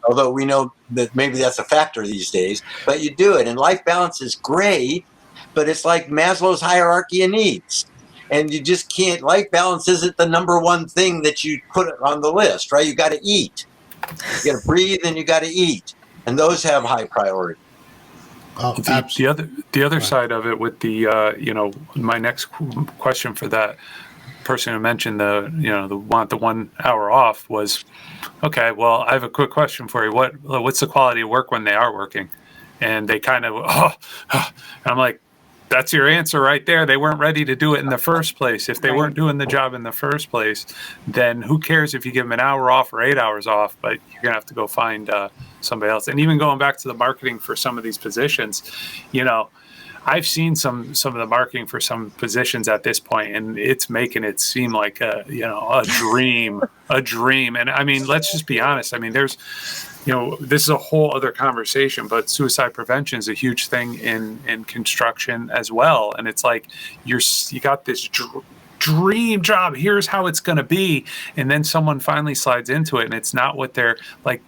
[SPEAKER 2] although we know that maybe that's a factor these days, but you do it. And life balance is great, but it's like Maslow's hierarchy of needs. And you just can't, life balance isn't the number one thing that you put on the list, right? You got to eat. You got to breathe and you got to eat. and those have high priority.
[SPEAKER 1] Oh,
[SPEAKER 5] The other side of it with the my next question for that person who mentioned the 1 hour off was, okay, well, I have a quick question for you. What's the quality of work when they are working? And they kind of, I'm like, that's your answer right there. They weren't ready to do it in the first place. If they weren't doing the job in the first place, then who cares if you give them an hour off or 8 hours off, but you're going to have to go find somebody else. And even going back to the marketing for some of these positions, I've seen some of the marketing for some positions at this point, and it's making it seem like a dream. And I mean, let's just be honest. I mean, there's, this is a whole other conversation, but suicide prevention is a huge thing in construction as well. And it's like you got this dream job. Here's how it's going to be, and then someone finally slides into it, and it's not what they're like.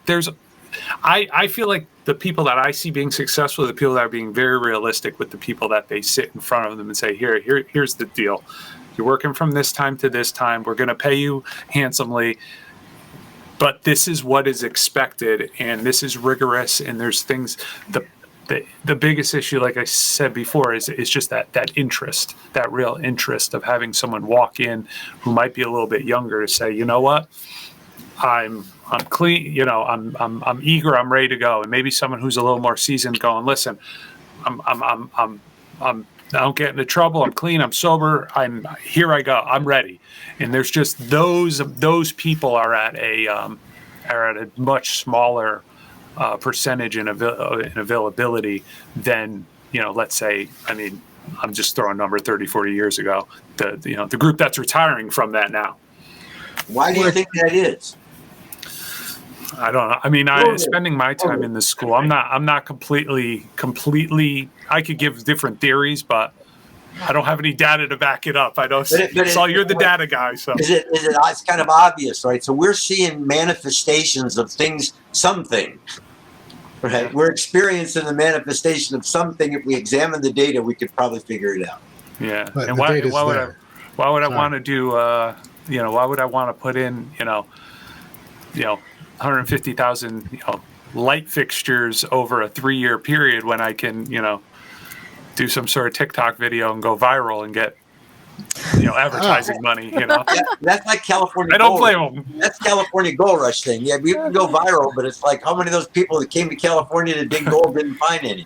[SPEAKER 5] I feel like the people that I see being successful are the people that are being very realistic with the people that they sit in front of them and say, here's the deal. You're working from this time to this time. We're going to pay you handsomely, but this is what is expected, and this is rigorous, and there's things. The biggest issue, like I said before, is just that interest, that real interest of having someone walk in who might be a little bit younger to say, you know what, I'm clean, I'm eager, I'm ready to go. And maybe someone who's a little more seasoned going, listen, I don't get into trouble. I'm clean. I'm sober. Here I go. I'm ready. And there's just those people are at a much smaller percentage in availability than, let's say, I mean, I'm just throwing a number 30, 40 years ago, the group that's retiring from that now.
[SPEAKER 2] Why do you think that is?
[SPEAKER 5] I don't know. I mean, spending my time in this school, I'm not completely. I could give different theories, but I don't have any data to back it up. I don't. Saul, you're the data guy, so
[SPEAKER 2] it's kind of obvious, right? So we're seeing manifestations of things, something. Right? We're experiencing the manifestation of something. If we examine the data, we could probably figure it out.
[SPEAKER 5] Yeah. But and why would I want to do? Why would I want to put in? 150,000 light fixtures over a 3-year period when I can do some sort of TikTok video and go viral and get advertising money.
[SPEAKER 2] That's like California.
[SPEAKER 5] I don't blame them.
[SPEAKER 2] That's California Gold Rush thing. Yeah, we can go viral, but it's like how many of those people that came to California to dig gold didn't find any.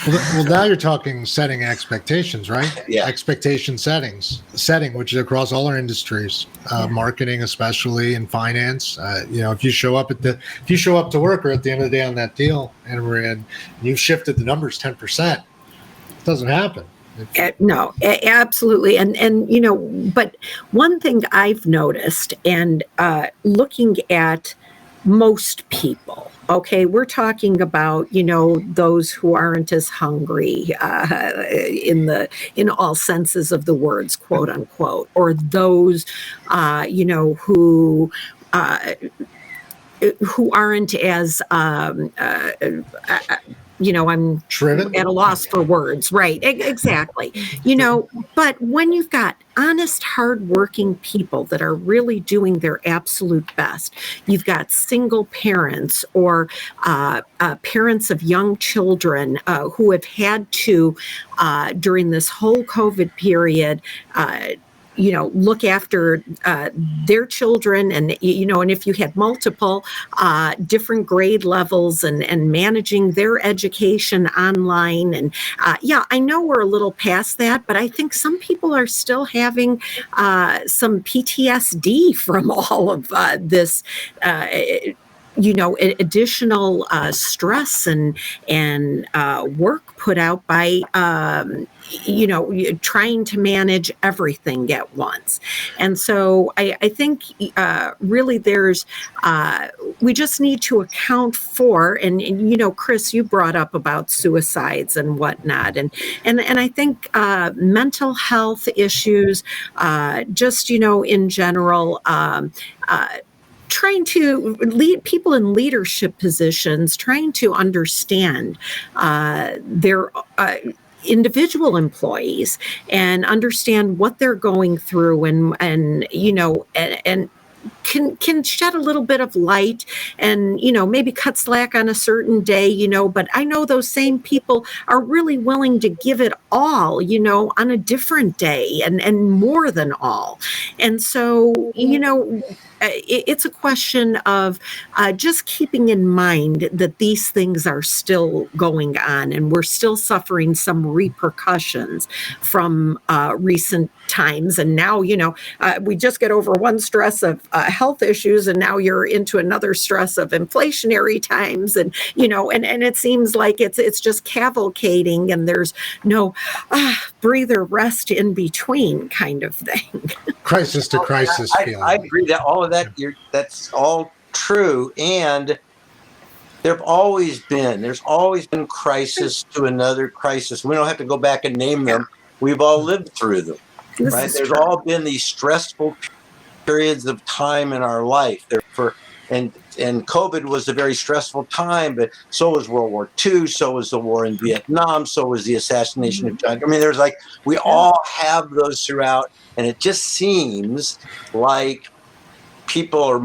[SPEAKER 1] Well, now you're talking setting expectations, right?
[SPEAKER 2] Yeah.
[SPEAKER 1] Expectation setting, which is across all our industries, marketing, especially in finance. If you show up to work or at the end of the day on that deal, and you've shifted the numbers 10%, it doesn't happen.
[SPEAKER 4] No, absolutely. And but one thing I've noticed, and looking at most people, okay, we're talking about, those who aren't as hungry in all senses of the words, quote unquote, or those, who aren't as, I'm
[SPEAKER 1] driven,
[SPEAKER 4] at a loss for words. Right. Exactly. But when you've got honest, hardworking people that are really doing their absolute best, you've got single parents or parents of young children who have had to, during this whole COVID period, look after their children, and and if you had multiple different grade levels and managing their education online, and I know we're a little past that, but I think some people are still having some PTSD from all of this. Additional stress and work put out by, trying to manage everything at once. And so I think really there's, we just need to account for, and Chris, you brought up about suicides and whatnot. And I think mental health issues, just, in general, trying to lead people in leadership positions, trying to understand their individual employees and understand what they're going through, and can shed a little bit of light and, maybe cut slack on a certain day, but I know those same people are really willing to give it all, on a different day and more than all. And so, it's a question of just keeping in mind that these things are still going on and we're still suffering some repercussions from recent times. And now, we just get over one stress of health issues and now you're into another stress of inflationary times. And, and it seems like it's just cavalcading and there's no breather rest in between kind of thing.
[SPEAKER 1] Crisis to crisis feeling.
[SPEAKER 2] I agree that all of that, that's all true. And there's always been crisis to another crisis. We don't have to go back and name them. We've all lived through them, right? There's all been these stressful periods of time in our life. And COVID was a very stressful time, but so was World War II, so was the war in Vietnam, so was the assassination of John. I mean, we all have those throughout, and it just seems like people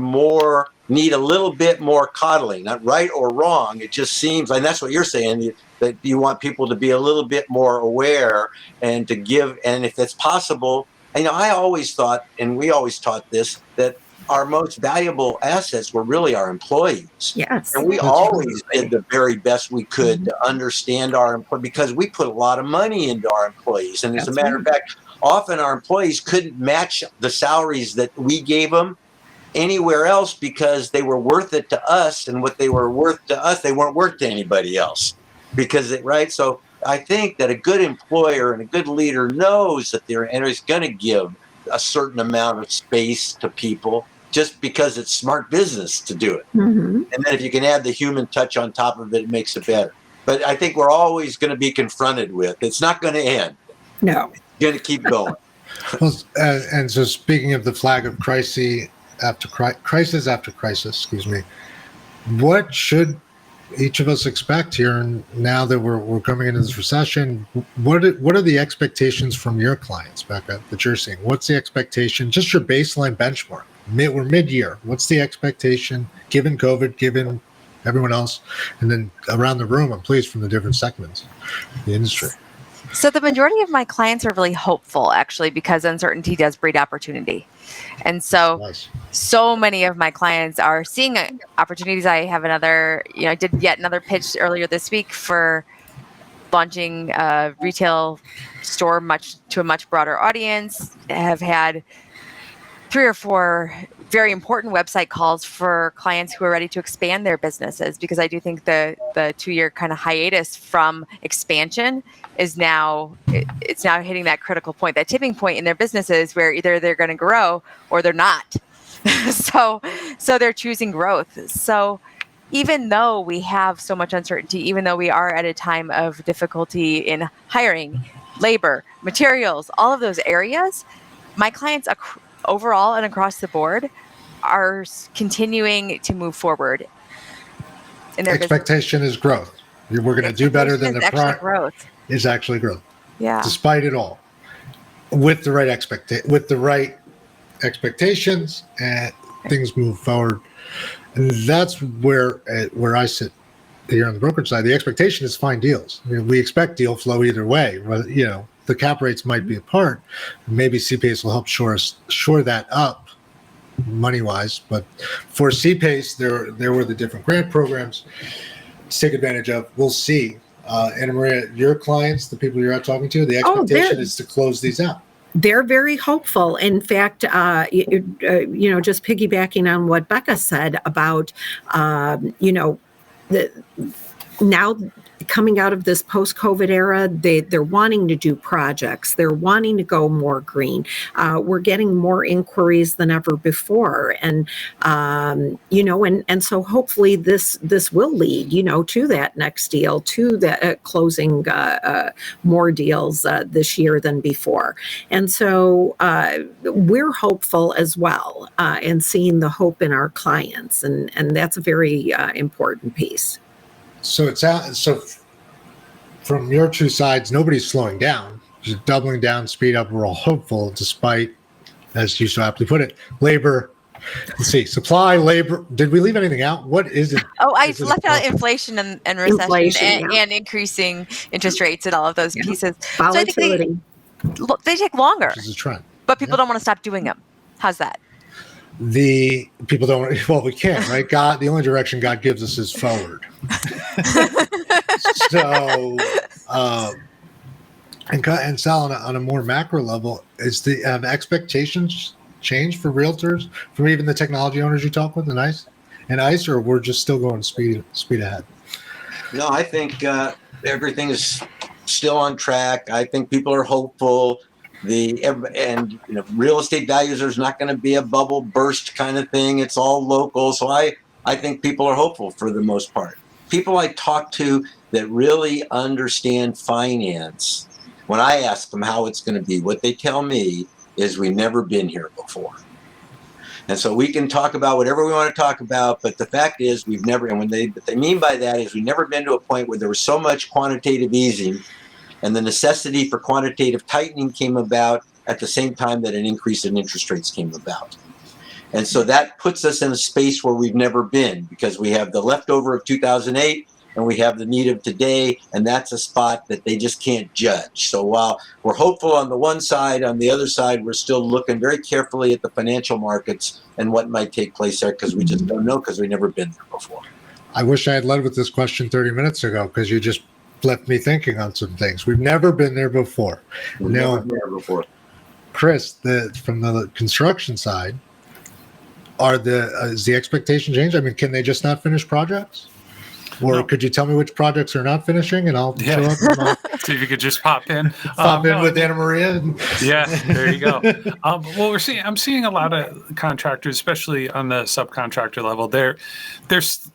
[SPEAKER 2] need a little bit more coddling, not right or wrong. It just seems, and that's what you're saying, that you want people to be a little bit more aware and to give, and if it's possible, I always thought, and we always taught this, that our most valuable assets were really our employees.
[SPEAKER 4] Yes.
[SPEAKER 2] And we always did the very best we could to understand our employees, because we put a lot of money into our employees. And as a matter of fact, often our employees couldn't match the salaries that we gave them anywhere else because they were worth it to us, and what they were worth to us, they weren't worth to anybody else. Right? So I think that a good employer and a good leader knows that and is going to give a certain amount of space to people just because it's smart business to do it. And then if you can add the human touch on top of it, it makes it better. But I think we're always going to be confronted with, it's not going to end.
[SPEAKER 4] No.
[SPEAKER 2] It's going to keep going.
[SPEAKER 1] Well, and so speaking of the flag of crisis after crisis, what should each of us expect here? And now that we're coming into this recession, what are the expectations from your clients, Becca, that you're seeing? What's the expectation? Just your baseline benchmark. We're mid-year. What's the expectation given COVID, given everyone else, and then around the room, I'm pleased, from the different segments of the industry?
[SPEAKER 3] So the majority of my clients are really hopeful, actually, because uncertainty does breed opportunity. And so many of my clients are seeing opportunities. I have I did yet another pitch earlier this week for launching a retail store to a much broader audience. I have had 3 or 4 very important website calls for clients who are ready to expand their businesses, because I do think the 2-year kind of hiatus from expansion is now hitting that critical point, that tipping point in their businesses where either they're going to grow or they're not. so they're choosing growth. So even though we have so much uncertainty, even though we are at a time of difficulty in hiring, labor, materials, all of those areas, my clients overall and across the board are continuing to move forward in their
[SPEAKER 1] expectation
[SPEAKER 3] business.
[SPEAKER 1] Is growth. We're going to do better than the prior.
[SPEAKER 3] Growth
[SPEAKER 1] is actually growth.
[SPEAKER 3] Yeah.
[SPEAKER 1] Despite it all, with the right expectations, and things move forward. And that's where I sit here on the brokerage side. The expectation is find deals. We expect deal flow either way. The cap rates might be apart. Maybe CPACE will help shore that up money-wise. But for CPACE, there were the different grant programs to take advantage of. We'll see. And Maria, your clients, the people you're out talking to, the expectation is to close these out.
[SPEAKER 4] They're very hopeful. In fact, just piggybacking on what Becca said about, now coming out of this post-COVID era, they're wanting to do projects. They're wanting to go more green. We're getting more inquiries than ever before. And, and so hopefully this will lead, to that next deal, to that closing more deals this year than before. And so we're hopeful as well, and seeing the hope in our clients. And that's a very important piece.
[SPEAKER 1] So from your two sides, nobody's slowing down. Just doubling down, speed up. We're all hopeful, despite, as you so aptly put it, labor, Let's see. Supply, labor. Did we leave anything out? What is it?
[SPEAKER 3] Oh, I
[SPEAKER 1] Is it
[SPEAKER 3] left out
[SPEAKER 1] about-
[SPEAKER 3] inflation and recession
[SPEAKER 4] Inflation, yeah.
[SPEAKER 3] and increasing interest rates and all of those
[SPEAKER 4] Yeah.
[SPEAKER 3] pieces.
[SPEAKER 4] Volatility.
[SPEAKER 3] So I think they take longer,
[SPEAKER 1] Which is a trend.
[SPEAKER 3] but people don't want to stop doing them. How's that?
[SPEAKER 1] The people don't. Well, we can't, right? God, the only direction God gives us is forward. So, and Sal, on a more macro level, is the expectations change for realtors from even the technology owners you talk with, and ICE, or we're just still going speed ahead?
[SPEAKER 2] No, I think everything is still on track. I think people are hopeful. Real estate values, there's not going to be a bubble burst kind of thing. It's all local. So I think people are hopeful for the most part. People I talk to that really understand finance, when I ask them how it's going to be, what they tell me is we've never been here before. And so we can talk about whatever we want to talk about, but the fact is we've never, and what they mean by that is we've never been to a point where there was so much quantitative easing and the necessity for quantitative tightening came about at the same time that an increase in interest rates came about. And so that puts us in a space where we've never been, because we have the leftover of 2008 and we have the need of today, and that's a spot that they just can't judge. So while we're hopeful on the one side, on the other side, we're still looking very carefully at the financial markets and what might take place there, because we just don't know, because we've never been there before. I
[SPEAKER 1] wish I had led with this question 30 minutes ago, because you just left me thinking on some things. We've never been there before.
[SPEAKER 2] Never been there before.
[SPEAKER 1] Chris, from the construction side, is the expectation change? I mean, can they just not finish projects? Or could you tell me which projects are not finishing, and I'll show up?
[SPEAKER 5] See if you could just pop in.
[SPEAKER 1] With Anna Maria.
[SPEAKER 5] Yeah, there you go. Well, I'm seeing a lot of contractors, especially on the subcontractor level. There's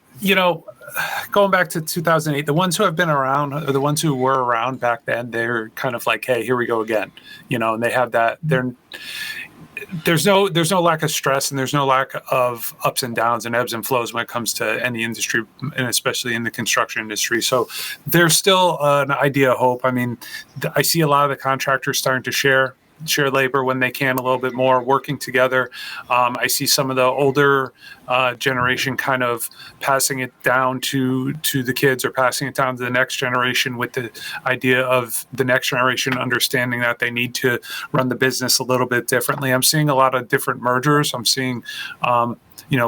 [SPEAKER 5] going back to 2008, the ones who have been around, or the ones who were around back then, they're kind of like, hey, here we go again. And they have that. There's no lack of stress, and there's no lack of ups and downs and ebbs and flows when it comes to any industry, and especially in the construction industry. So there's still an idea of hope. I mean, I see a lot of the contractors starting to share labor when they can a little bit more, working together. I see some of the older generation kind of passing it down to the kids, or passing it down to the next generation, with the idea of the next generation understanding that they need to run the business a little bit differently. I'm seeing a lot of different mergers. I'm seeing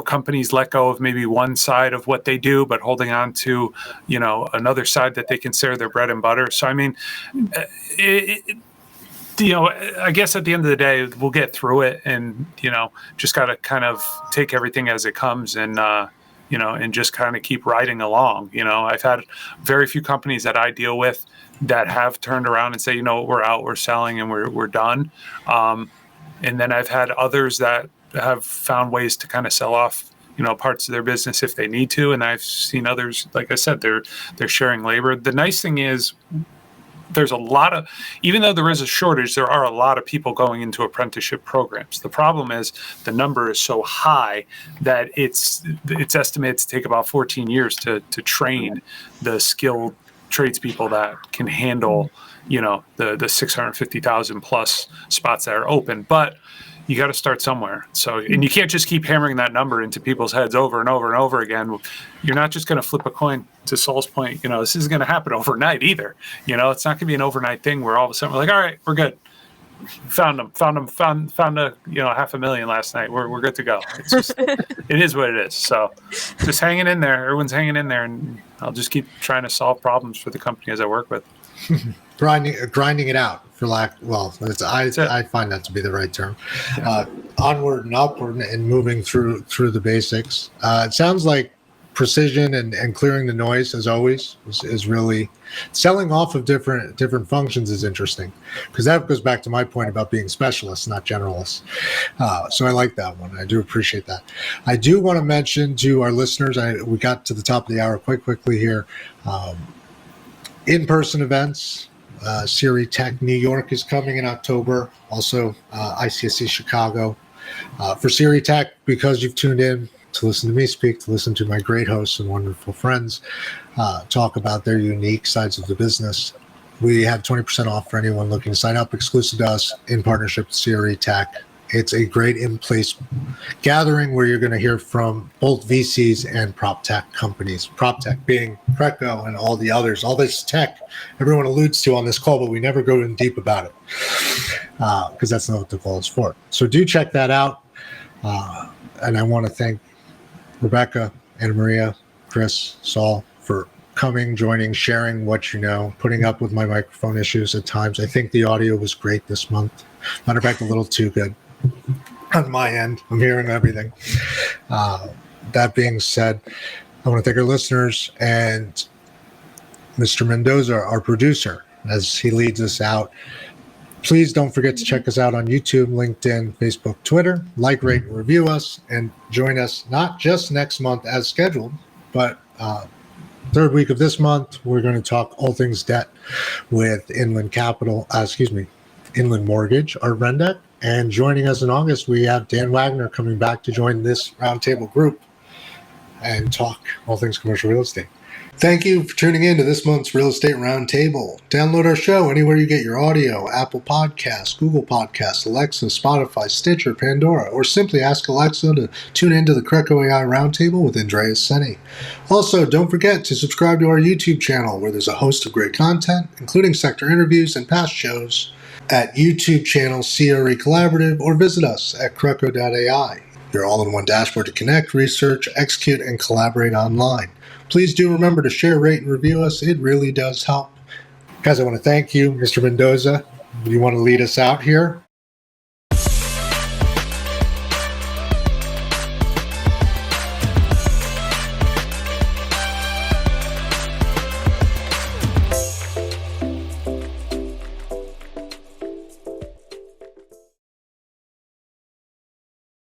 [SPEAKER 5] companies let go of maybe one side of what they do, but holding on to another side that they consider their bread and butter. So I mean, I guess at the end of the day, we'll get through it, and, just got to kind of take everything as it comes, and, and just kind of keep riding along. I've had very few companies that I deal with that have turned around and say, we're out, we're selling, and we're done. And then I've had others that have found ways to kind of sell off, parts of their business if they need to. And I've seen others, like I said, they're sharing labor. The nice thing is, there's a lot of, even though there is a shortage, there are a lot of people going into apprenticeship programs. The problem is the number is so high that it's estimated to take about 14 years to train the skilled tradespeople that can handle, the 650,000 plus spots that are open. But you got to start somewhere. So, and you can't just keep hammering that number into people's heads over and over and over again. You're not just going to flip a coin. To Saul's point, this isn't going to happen overnight either. It's not going to be an overnight thing where all of a sudden we're like, all right, we're good. Found a $500,000 last night. We're good to go. It's just, it is what it is. So just hanging in there. Everyone's hanging in there, and I'll just keep trying to solve problems for the companies I work with.
[SPEAKER 1] grinding it out, for lack. Well, I find that to be the right term. Onward and upward, and moving through the basics. It sounds like precision and clearing the noise, as always, is really selling off of different functions is interesting, because that goes back to my point about being specialists, not generalists. So I like that one. I do appreciate that. I do want to mention to our listeners, we got to the top of the hour quite quickly here. In-person events, CRETech New York is coming in October. Also, ICSC Chicago. For CRETech, because you've tuned in to listen to me speak, to listen to my great hosts and wonderful friends talk about their unique sides of the business, we have 20% off for anyone looking to sign up, exclusive to us, in partnership with CRETech. It's a great in-place gathering where you're going to hear from both VCs and prop tech companies. Prop tech being CRECo and all the others. All this tech everyone alludes to on this call, but we never go in deep about it because that's not what the call is for. So do check that out. And I want to thank Rebekah and Maria, Chris, Saul for coming, joining, sharing what you know, putting up with my microphone issues at times. I think the audio was great this month. Matter of fact, a little too good on my end. I'm hearing everything. That being said, I want to thank our listeners and Mr. Mendoza, our producer, as he leads us out. Please don't forget to check us out on YouTube, LinkedIn, Facebook, Twitter. Like, rate, and review us, and join us not just next month as scheduled, but third week of this month, we're going to talk all things debt with Inland Mortgage, Art Rendeck. And joining us in August, we have Dan Wagner coming back to join this roundtable group and talk all things commercial real estate. Thank you for tuning in to this month's Real Estate Roundtable. Download our show anywhere you get your audio, Apple Podcasts, Google Podcasts, Alexa, Spotify, Stitcher, Pandora, or simply ask Alexa to tune into the CRECo.ai Roundtable with Andreas, Senie. Also, don't forget to subscribe to our YouTube channel where there's a host of great content, including sector interviews and past shows at YouTube channel CRECollaborative, or visit us at CRECo.ai, your all-in-one dashboard to connect, research, execute, and collaborate online. Please do remember to share, rate, and review us. It really does help. Guys, I want to thank you, Mr. Mendoza. Do you want to lead us out here?